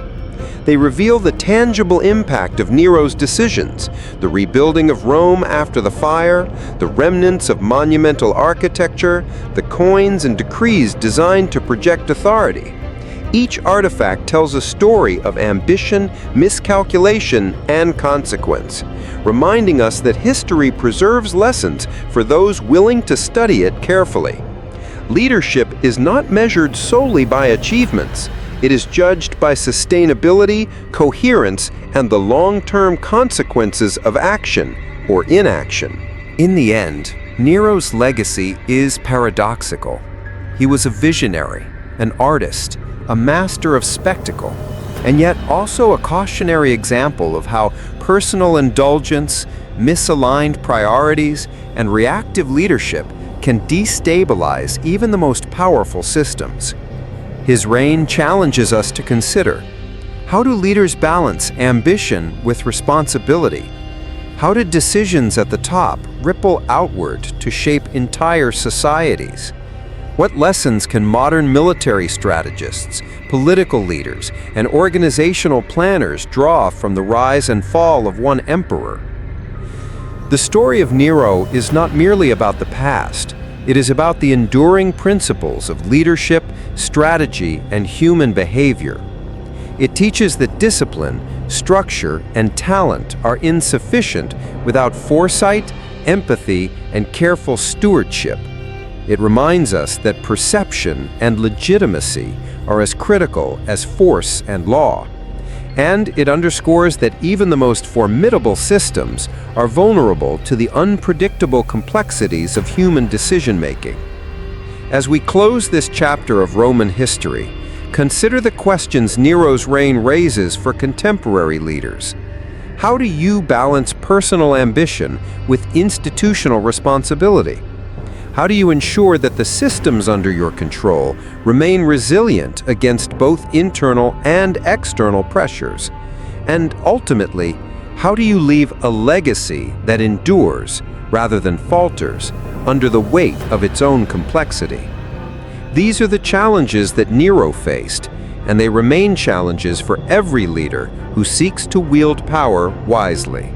C: They reveal the tangible impact of Nero's decisions, the rebuilding of Rome after the fire, the remnants of monumental architecture, the coins and decrees designed to project authority. Each artifact tells a story of ambition, miscalculation, and consequence, reminding us that history preserves lessons for those willing to study it carefully. Leadership is not measured solely by achievements. It is judged by sustainability, coherence, and the long-term consequences of action or inaction. In the end, Nero's legacy is paradoxical. He was a visionary, an artist, a master of spectacle, and yet also a cautionary example of how personal indulgence, misaligned priorities, and reactive leadership can destabilize even the most powerful systems. His reign challenges us to consider: how do leaders balance ambition with responsibility? How did decisions at the top ripple outward to shape entire societies?
B: What lessons can modern military strategists, political leaders, and organizational planners draw from the rise and fall of one emperor? The story of Nero is not merely about the past. It is about the enduring principles of leadership, strategy, and human behavior. It teaches that discipline, structure, and talent are insufficient without foresight, empathy, and careful stewardship. It reminds us that perception and legitimacy are as critical as force and law. And it underscores that even the most formidable systems are vulnerable to the unpredictable complexities of human decision-making. As we close this chapter of Roman history, consider the questions Nero's reign raises for contemporary leaders. How do you balance personal ambition with institutional responsibility? How do you ensure that the systems under your control remain resilient against both internal and external pressures? And ultimately, how do you leave a legacy that endures rather than falters under the weight of its own complexity? These are the challenges that Nero faced, and they remain challenges for every leader who seeks to wield power wisely.